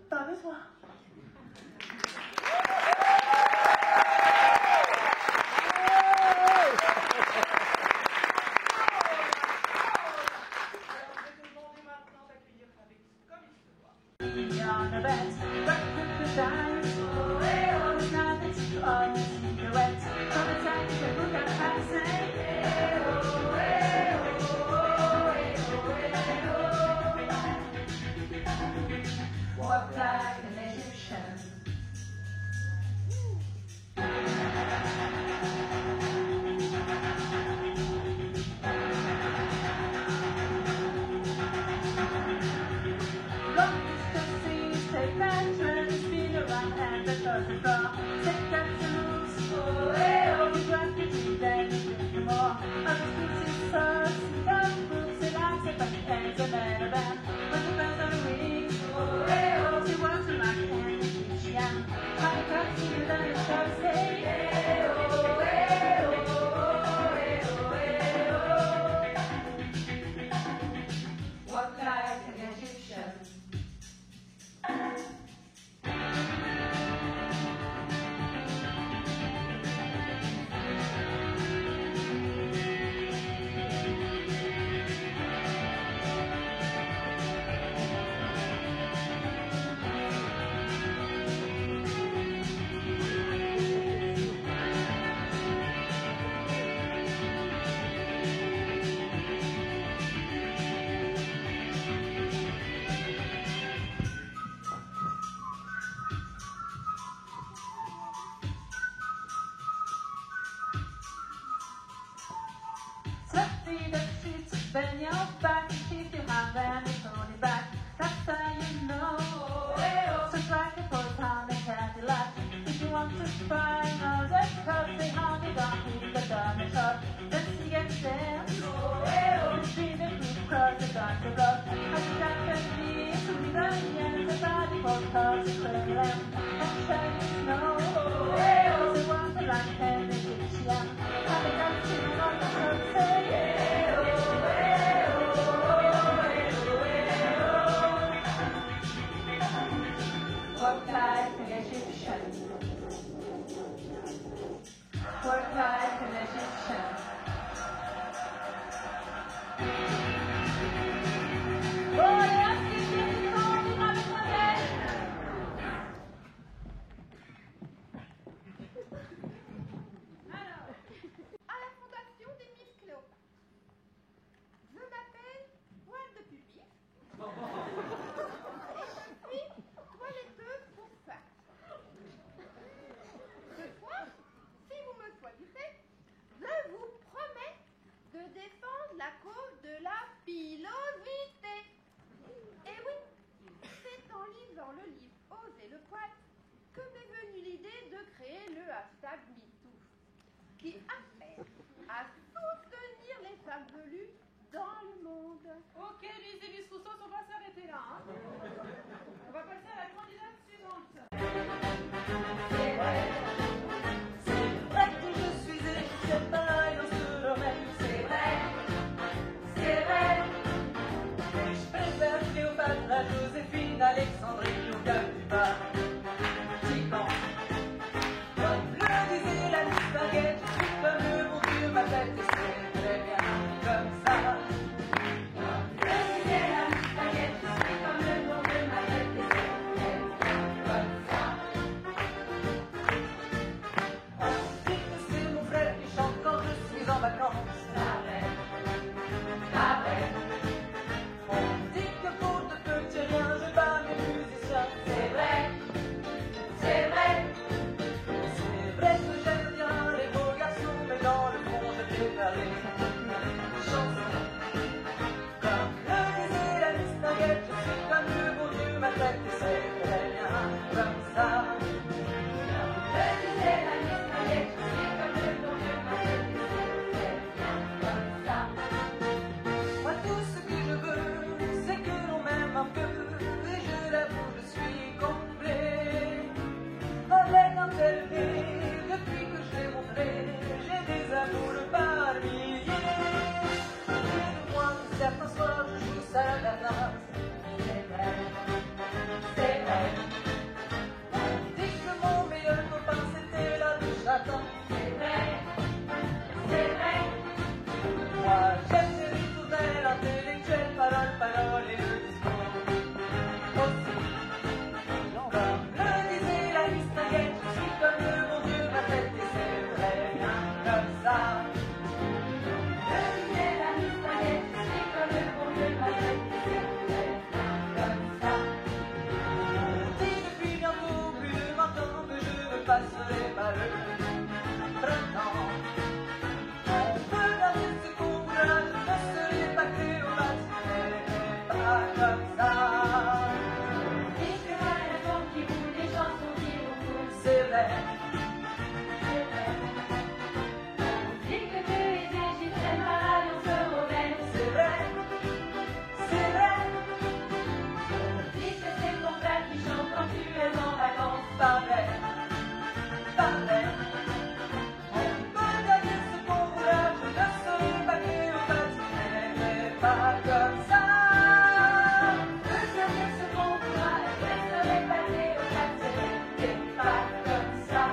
pas besoin. Walk like an Egyptian. Look, the seas take veterans, speed around and the curtain draw. Take that to lose. You got to do that, you do more. Other species sucks, young books, and I say, but hands are better than. When the bells are ring, she wants to like candy, she am. I got to you, then it's Thursday. Walk like an Egyptian. Sweaty the sheets, bend your back, keep your hand and hold it back. That's how you know. So try to pull down the Cadillac. If you want to find all the cups, they hung it on in the donut shop. Let's see get dance. Between the group cross the country road. I got the knees to be the end, the body for cars, the lamb. And shiny snow. They want the light and the Egyptian. And the dancing on the sunset. Walk like an Egyptian. Work like Ok, Lise et Miss Rousseau, on va s'arrêter là. Hein. On va passer à la candidate suivante. C'est vrai que je suis exceptionnelle dans ce domaine. C'est vrai. Mais je préfère Cléopâtre à Joséphine, Alexandrie ou Calviva. Comme le disait la Miss Baguette, je suis comme le bon Dieu, ma tête, et c'est très bien comme ça. Comme le disait la Miss Baguette, je suis comme le bon Dieu, ma tête, et c'est très bien comme ça. On dit que c'est mon frère qui chante quand je suis en vacances. On dit que pour de petits riens, je bats mes musiciens. C'est vrai. C'est vrai que j'aime bien les beaux garçons, mais dans le fond je préfère les chansons. Comme le disait la Miss Baguette, je suis comme le bon Dieu, ma tête, et c'est très bien comme ça. Comme le disait la Miss Baguette, je suis comme le bon Dieu, ma tête, et c'est très bien comme ça. Moi tout ce que je veux, c'est que l'on m'aime un peu, et je l'avoue, je suis comblé. Avec un tel nez, depuis que je l'ai montré, j'ai des amours par milliers. Et de moi, certains soirs, je joue ça à la place. C'est vrai. On dit que mon meilleur copain, c'était la douche à temps. C'est vrai. Moi, j'aime les ritournelles intellectuelles, parole et le discours. Aussi. Comme le disait la Miss Baguette, je suis comme le bon Dieu, ma tête, et c'est très bien comme ça. Le disait la Miss Baguette, je suis comme le bon Dieu, ma tête, et c'est très bien comme ça. On dit depuis bientôt plus de 20 ans que je me passerai par le printemps. On peut garder ce courage, je ne serai pas Cléopâtre, mais pas comme ça. C'est vrai. On dit que tu es égyptienne par alliance romaine. C'est vrai. On dit que c'est ton frère qui chante quand tu es en vacances. Pas vrai. On peut gagner ce concours-là, je ne serai pas Cléopâtre, mais pas comme ça. On peut gagner ce concours-là, je ne serai pas Cléopâtre, mais pas comme ça.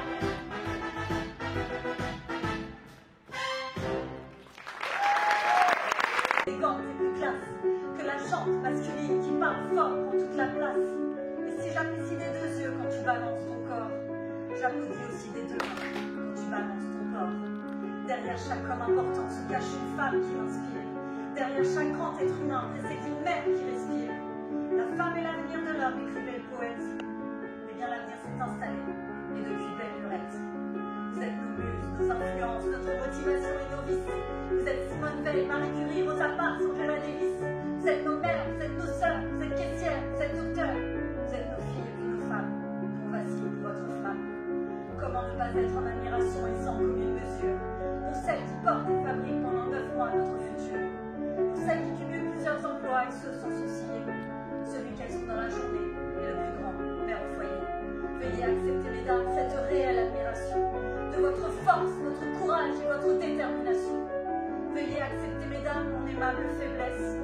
Élégante et plus classe que la chante masculine qui parle fort prend toute la place. Et si j'apprécie des deux yeux quand tu balances ton corps, j'applaudis aussi des deux mains quand tu balances ton corps. Derrière chaque homme important se cache une femme qui m'inspire. Derrière chaque grand être humain, c'est une mère qui respire. La femme est l'avenir de l'homme, écrivait le poète. Eh bien l'avenir s'est installé, et depuis belle lurette. Vous êtes nos muses, nos influences, notre motivation et nos vices. Vous êtes Simone Veil, Marie Curie, Rosa Parks, Angela Davis. Vous êtes nos mères, vous êtes nos sœurs, vous êtes caissières, vous êtes docteurs. Vous êtes nos filles et puis nos femmes. Qu'on vacille pour votre flamme. Comment ne pas être en admiration et sans commune mesure pour celles qui portent et fabriquent pendant 9 mois notre futur. Pour celles qui cumulent plusieurs emplois et ceux sans sourciller. Celui qu'elles sont dans la journée et le plus grand, mère au foyer. Veuillez accepter, mesdames, cette réelle admiration de votre force, votre courage et votre détermination. Veuillez accepter, mesdames, mon aimable faiblesse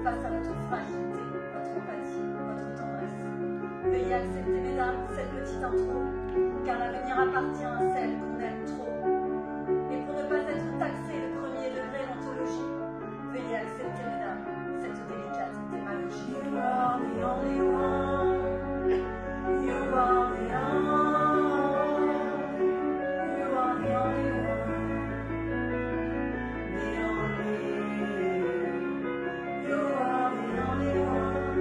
face à votre fragilité, votre empathie, votre tendresse. Veuillez accepter, mesdames, cette petite intro, car l'avenir appartient à celle qu'on aime trop. Et pour ne pas être taxé de premier degré d'anthologie, veuillez accepter, mesdames, cette délicate démagogie. You are the only one. You are the only. You are the only one. The only. You are the only one.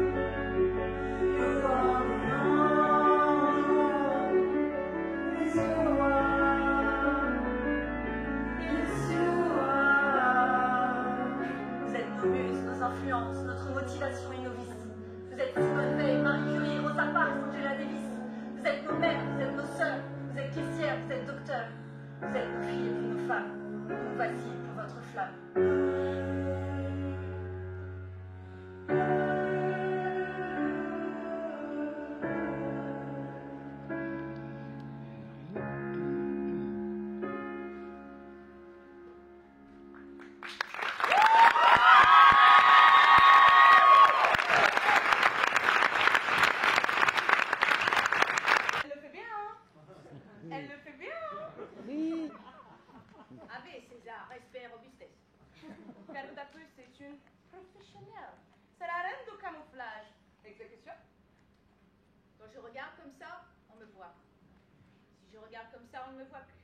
You are the only one. Yes, you are. Yes, you are. Vous êtes nos muses, nos influences, notre motivation et nos vices. Vous êtes Simone Veil, Marie Curie, Rosa Parks, Angela Davis. Vous êtes nos mères, vous êtes nos sœurs, vous êtes caissières, vous êtes docteurs. Vous êtes nos filles et puis nos femmes. Nous vacille pour votre flamme. carte à puce, c'est une professionnelle. C'est la reine du camouflage. Exécution. Quand je regarde comme ça, on me voit. Si je regarde comme ça, on ne me voit plus.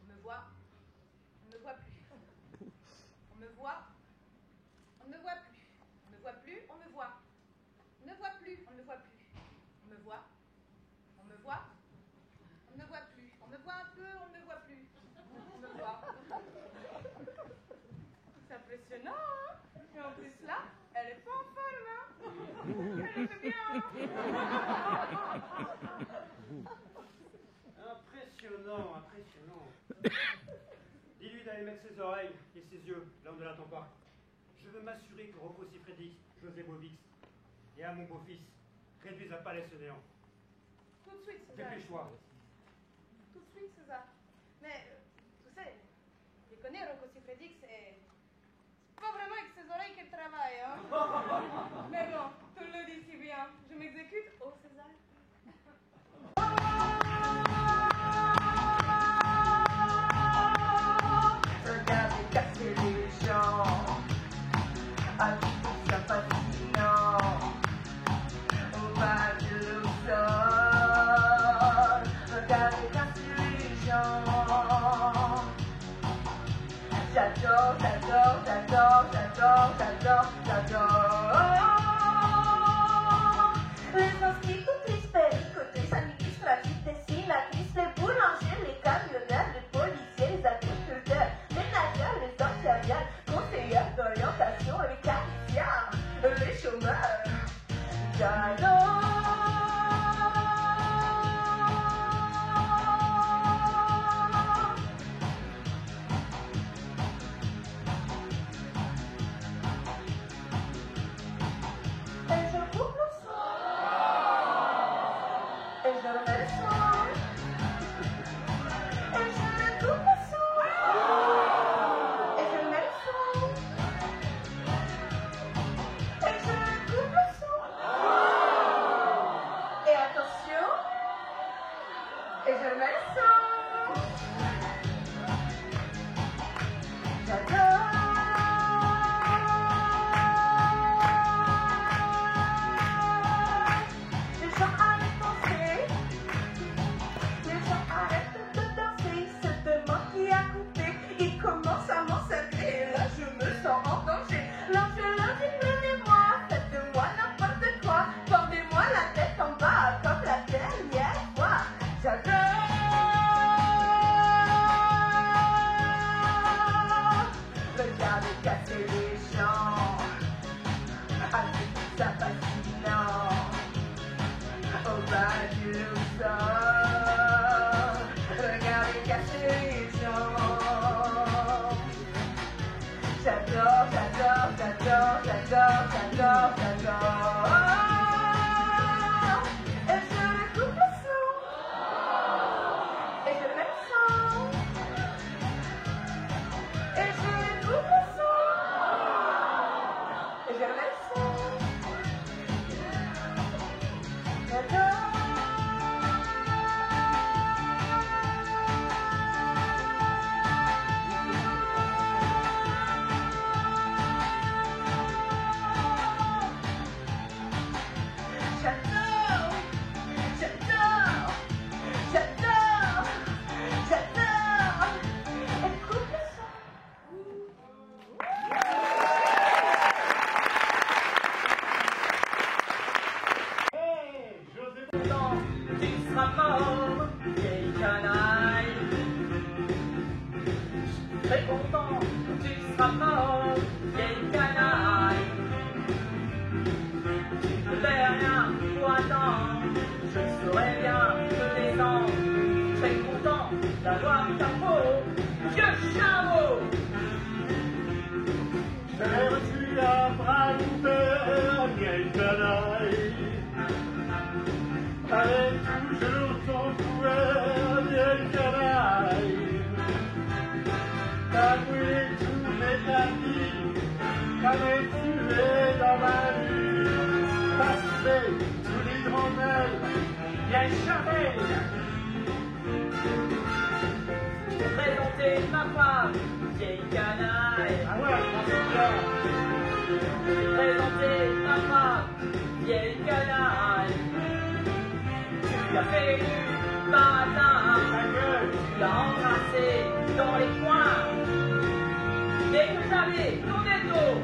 On me voit. On ne me voit plus. On me voit. On ne me voit plus. On ne me voit plus. On me voit. On ne me voit plus. On ne me voit plus. On me voit. On me voit. On ne me voit plus. On me voit un peu. On ne me voit plus. On me voit. C'est impressionnant, hein? Et en plus là, elle est pas en forme, hein? Elle le fait bien. Impressionnant, impressionnant. Dis-lui d'aller mettre ses oreilles et ses yeux là où on ne l'attend pas. Je veux m'assurer que Rocco Siffredi, José Bovix et à mon beau-fils réduisent à palais ce néant. Tout de suite, César. Dépêche-toi. Tout de suite, César. Mais, tu sais, je connais Rocco Siffredi, c'est pas vraiment avec ses oreilles qu'elle travaille, hein? Mais bon, tu le dis si bien. Je m'exécute. Oh, César. Regardez casser les gens, à tout ça fascinant, au bas de l'automne. Regardez casser les gens. J'adore, j'adore, j'adore, j'adore, j'adore, j'adore. Les inscrits, complices, péricotés, sanitistes, trafics, dessinatrices, les boulangers, les camionneurs, les policiers, les agriculteurs, les nageurs, les infirmières, conseillères d'orientation, les cariciens, les chômeurs. J'adore. Et je coupe le son. Et je remets le son. Et je me coupe le son. Et je mets le son. Et je me coupe le son. Et attention. Et je mets le son. J'adore. Les gens arrêtent de danser. Les gens arrêtent de danser. Ils se demandent qui a coupé. Ils commencent à m'encercler. Et là, je me sens en danger. Alors je leur dis, prenez-moi, faites de moi n'importe quoi. Tendez-moi la tête en bas comme la dernière fois. J'adore. Regardez casser les gens. Avec tout ça fascinant. Au bas du sol. Regardez casser les gens. J'adore, j'adore, j'adore, j'adore, j'adore, j'adore. Et je le coupe le son. Et je le mets le son. Et je le coupe le son. Et je le mets le son. J'adore. J'adore, j'adore, j'adore, j'adore. Écoute le son. Hey, José. Tu seras mort, vieille canaille. Très content, tu seras mort, vieille canaille. Tu ne fais rien pour attendre, je saurais bien te descendre. Très content d'avoir ta peau, vieux chameau. Cherches-tu à bras ouverts, vieille canaille? Avec toujours ton couvert, vieille canaille. T'as brûlé tous mes tapis, t'as tué dans ma rue. T'as soufflé tout l'hydromel, vieille Chanel. Présenté présenter ma femme, vieille canaille. Ah ouais, c'est bien. Je vais présenter ma femme, vieille canaille. Tu lui as fait du matin, tu l'as embrassé dans les coins. Dès que j'avais tourné le dos,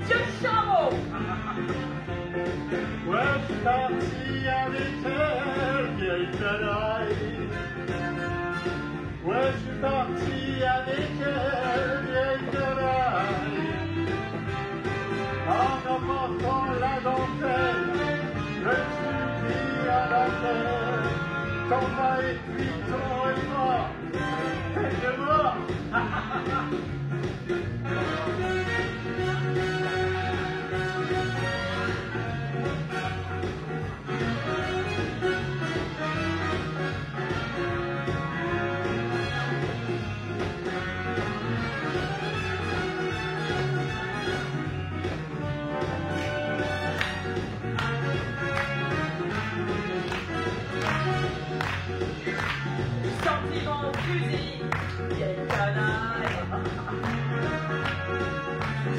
Dieu chameau. Ouais, je suis parti avec elle, vieille canaille. Ouais, je suis parti avec elle, vieille canaille. En emportant la dentelle, je suis mis à la terre. Ton mât et puis ton est mort, elle est mort. Sorti mon fusil, vieille canaille.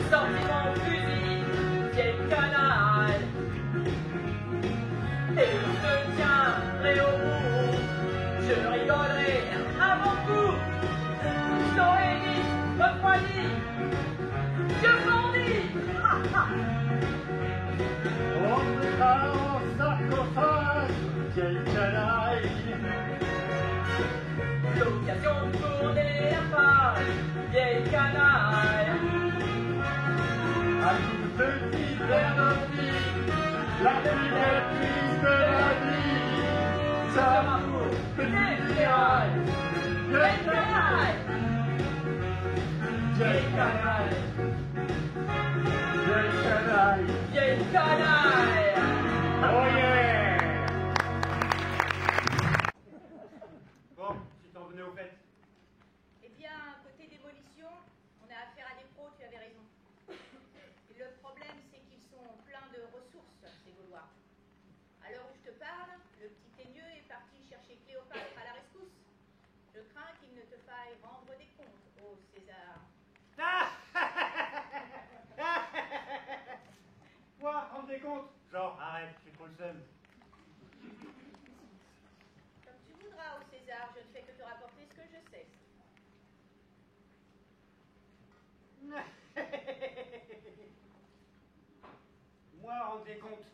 Sorti mon fusil, vieille canaille. Et je te tiendrai au bout, je rigolerai à mon coup. Je t'aurais dit, refroidi, je bandis. On mettra en sarcophage, vieille canaille. L'occasion de tourner la page, vieille canaille. À tout petit verre de vie, la plus belle prise de la vie. Ça m'amour, petite canaille, vieille canaille. Vieille canaille, vieille canaille, vieille canaille. Oh yeah! Bon, si t'en venais au fait. Eh bien, côté démolition, on a affaire à des pros, tu avais raison. Et le problème, c'est qu'ils sont pleins de ressources, ces Gaulois. À l'heure où je te parle, le petit teigneux est parti chercher Cléopâtre à la rescousse. Je crains qu'il ne te faille rendre des comptes, ô César. Quoi, rendez compte? Genre, arrête, j'ai trop le seum. Comme tu voudras, ô César, je ne fais que te rapporter ce que je sais. Moi, rendez compte.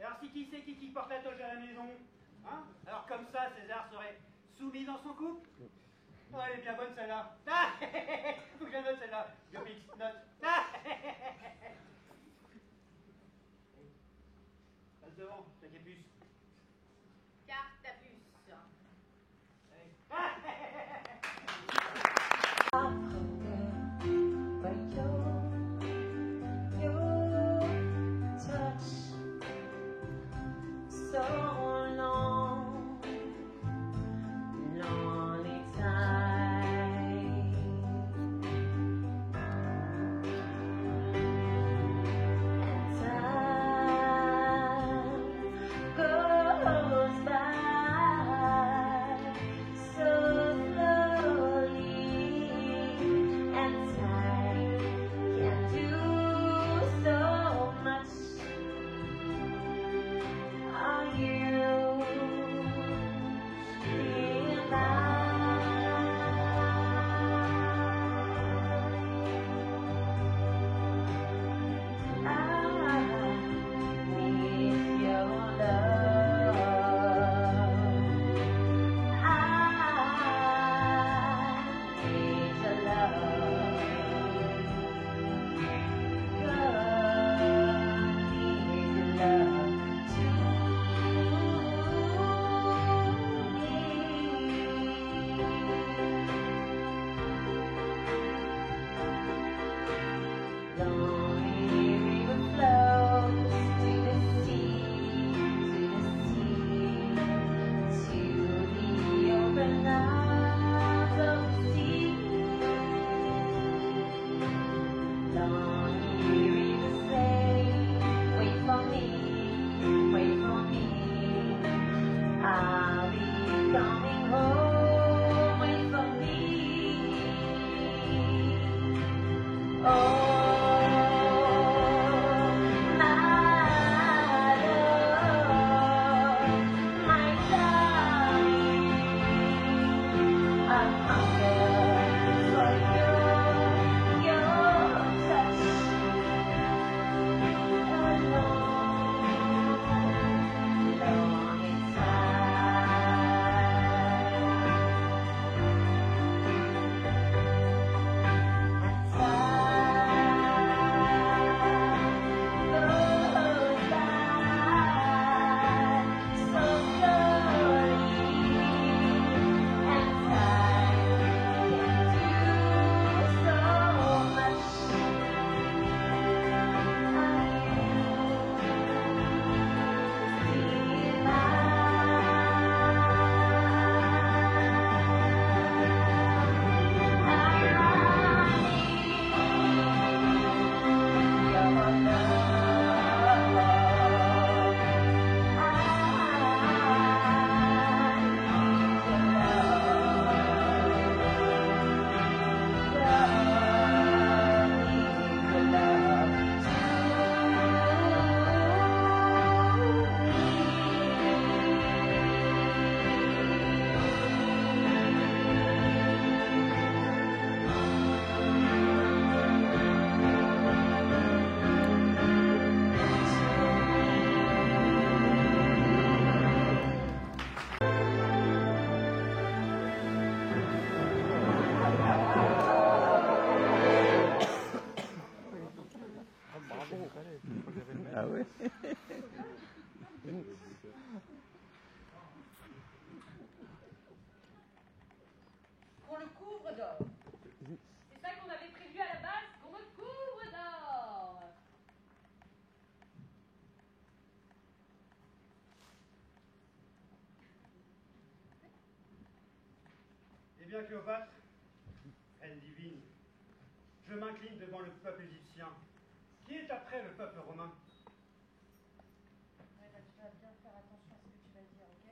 Et alors, si qui c'est qui porte la toge à la maison? Hein? Alors, comme ça, César serait soumis dans son couple? Oh, elle est bien bonne, celle-là. Faut que je la note, celle-là. Gopix, note. Passe devant, t'as des puces. Carte à puce. Good. recouvre d'or. C'est ça qu'on avait prévu à la base, qu'on me couvre d'or. Eh bien, Cléopâtre, reine divine, je m'incline devant le peuple égyptien, qui est après le peuple romain. Ouais, bah, tu vas bien faire attention à ce que tu vas dire, ok?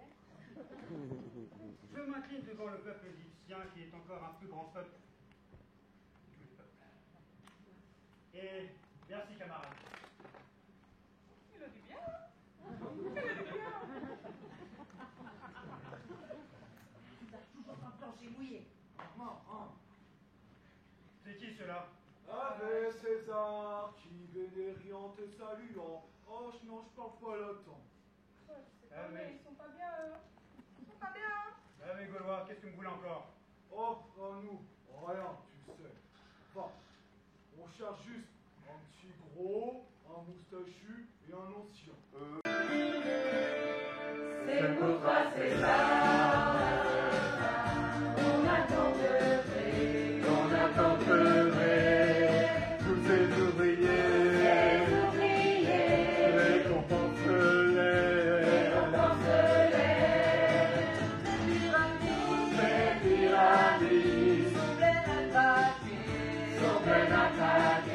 Je m'incline devant le peuple égyptien, qui est encore un plus grand peuple que tous les peuples. Et merci, camarades. Il a du bien, hein? Il a du bien. Toujours un plancher mouillé. C'est qui ceux-là? Ave César, qui vénériant te saluant. Oh, non, je parle pas latin. C'est pas bien, ils sont pas bien, eux. Ils sont pas bien. Ah mais Gaulois, qu'est-ce que vous voulez encore? Oh, nous, rien, tu sais. Enfin, on cherche juste un petit gros, un moustachu et un ancien. C'est pour toi, César, on attend de vrai, On attendrait tous ces ouvriers, récompense-les, ces pyramides sont bien attaquées,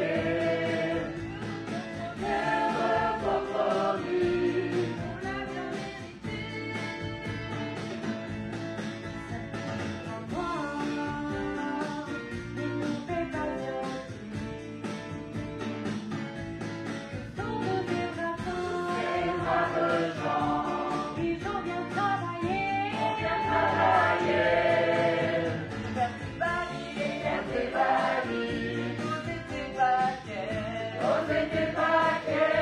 leur compromis. Ils ont bien travaillé, faire des valises, poser tes paquets,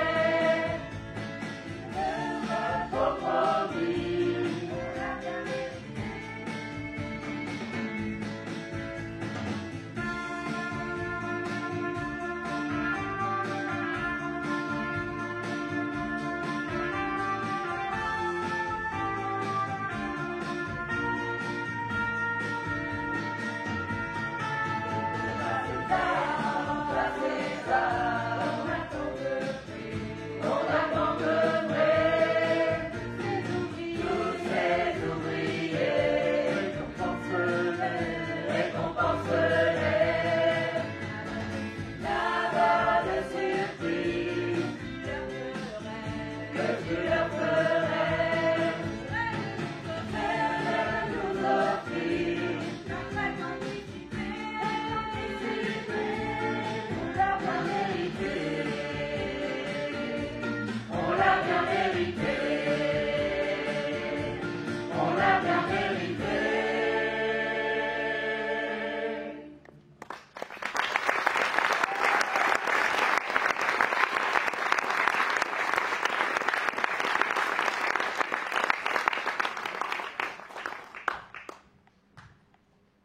leur compromis.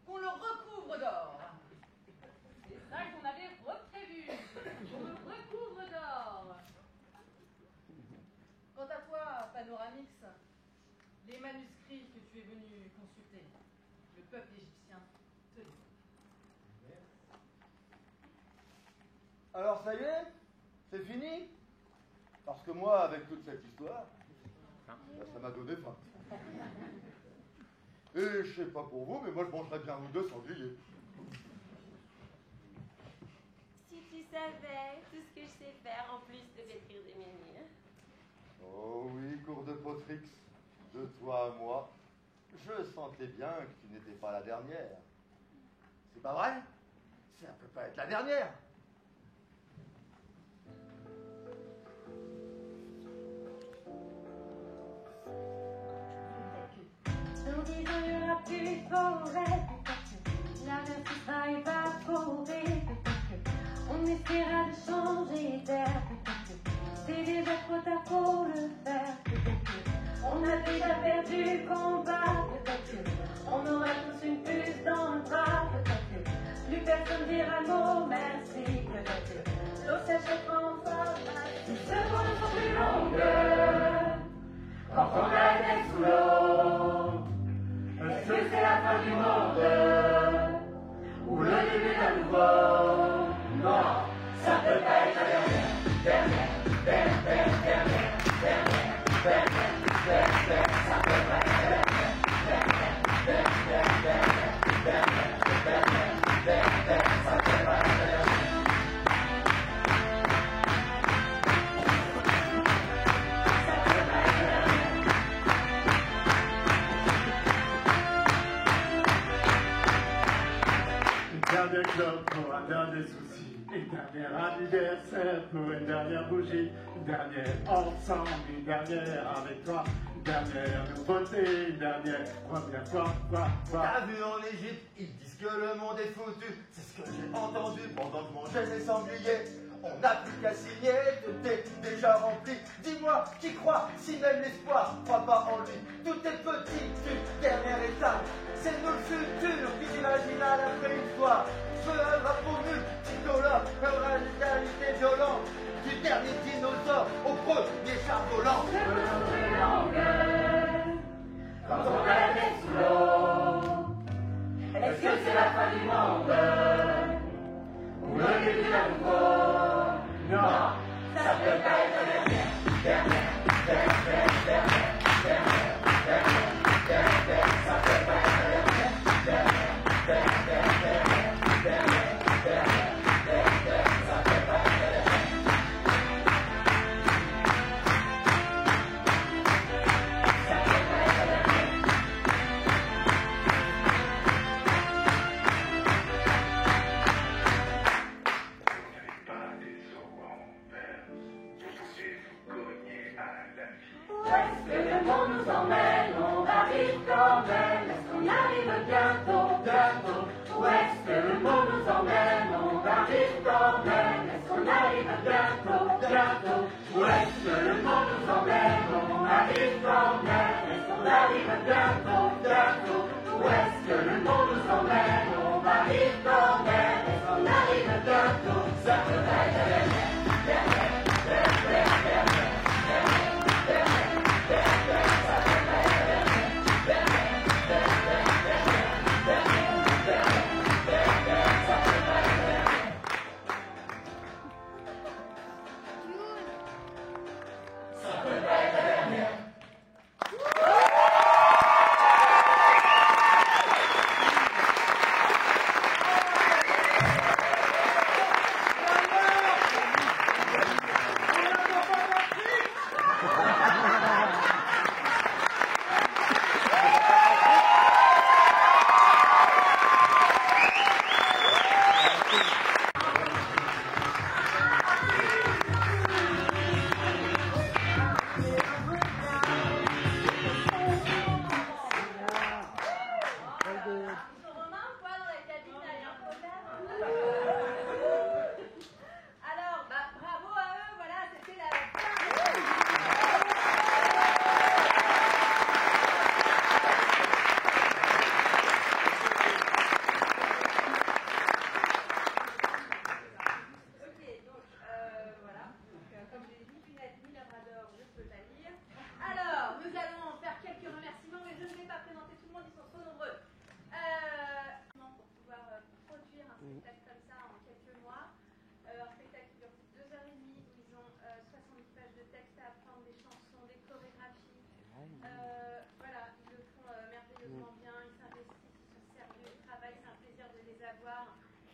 Qu'on le recouvre d'or. C'est ça qu'on avait reprévu. Qu'on le recouvre d'or. Quant à toi, Panoramix, les manuscrits que tu es venu consulter, le peuple égyptien te les donne. Alors ça y est? C'est fini? Parce que moi, avec toute cette histoire, ça m'a donné faim. Et je sais pas pour vous, mais moi je mangerais bien ou deux sangliers. Si tu savais tout ce que je sais faire en plus de pétrir des menhirs. Oh oui, cours de Potrix, de toi à moi, je sentais bien que tu n'étais pas la dernière. C'est pas vrai? Ça peut pas être la dernière. Dans 10 ans, il n'y aura plus de forêt. La mer se sera évaporée. On essaiera de changer d'air. C'est déjà trop tard pour le faire. On a déjà perdu le combat. On aura tous une puce dans le bras. Plus personne dira le mot merci. L'eau s'achètera enfin. Les secondes ne sont plus longues. Quand on a la tête sous l'eau, est-ce que c'est la fin du monde? début d'un nouveau. Non, ça peut pas être la dernière, dernière, dernière, dernière, dernière, dernière, dernière, ça peut pas être la dernière, dernière, dernière, dernière, dernière, dernière, dernière, ça peut pas être la dernière. Dernier club pour un dernier souci, une dernière anniversaire pour une dernière bougie, une dernière ensemble, une dernière avec toi, une dernière nouveauté, une dernière première fois. T'as vu en Égypte, ils disent que le monde est foutu, c'est ce que j'ai entendu pendant que je mangeais les sangliers. On n'a plus qu'à signer, tout est déjà rempli. Dis-moi qui croit, si même l'espoir croit pas en lui. Tout est petit, dernière étape. C'est nous le futur qui s'imagine à l'après une fois. Je veux un drapeau multicolore, une réalité violente. Du dernier dinosaure au premier char volant. Quand on a la tête sous l'eau, est-ce que c'est la fin du monde? Ou le début d'un nouveau? Non, ça peut pas être la dernière, dernière, dernière, dernière, dernière, dernière, dernière, ça peut pas être la dernière, dernière, dernière, dernière, dernière, dernière, dernière, ça peut pas être la dernière. Ça peut pas être la dernière. Où est-ce que le monde nous emmène? On arrive quand même. Est-ce qu'on y arrive bientôt, bientôt? Où est-ce que le monde nous emmène? On arrive quand même. Est-ce qu'on arrive bientôt, bientôt? Où est-ce que le monde nous emmène? On arrive quand même. Est-ce qu'on arrive bientôt, bientôt? Où est-ce que le monde nous emmène? On arrive quand même. Est-ce qu'on arrive bientôt? Ça peut pas être la dernière, dernière, dernière, dernière, dernière.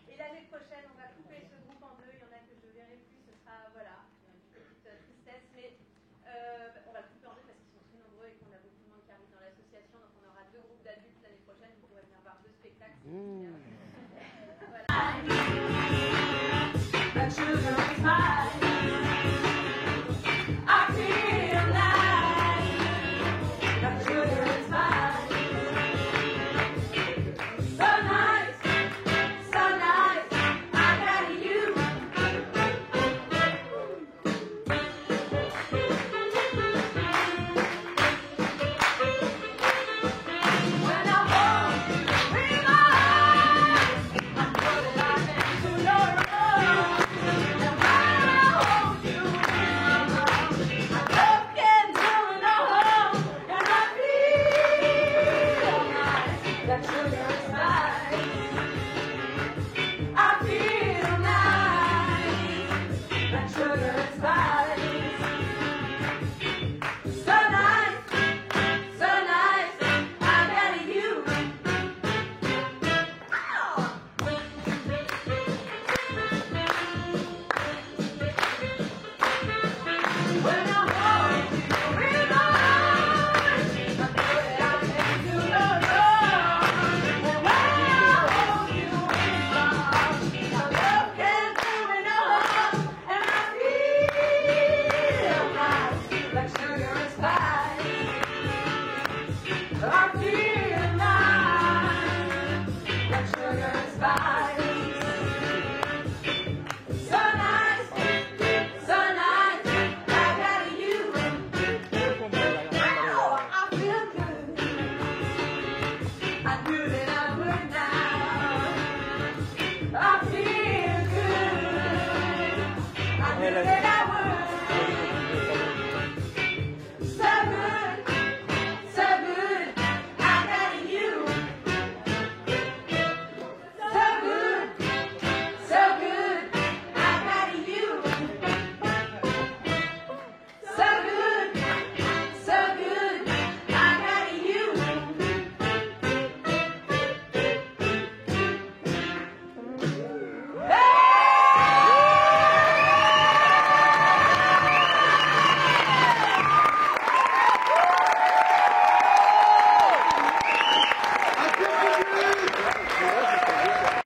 Et l'année prochaine, on va couper ce groupe en deux. Il y en a que je verrai plus. Ce sera, voilà, une petite tristesse. Mais on va le couper en deux parce qu'ils sont très nombreux et qu'on a beaucoup de monde qui arrive dans l'association. Donc on aura 2 groupes d'adultes l'année prochaine. Vous pourrez venir voir 2 spectacles. That sugar is mine.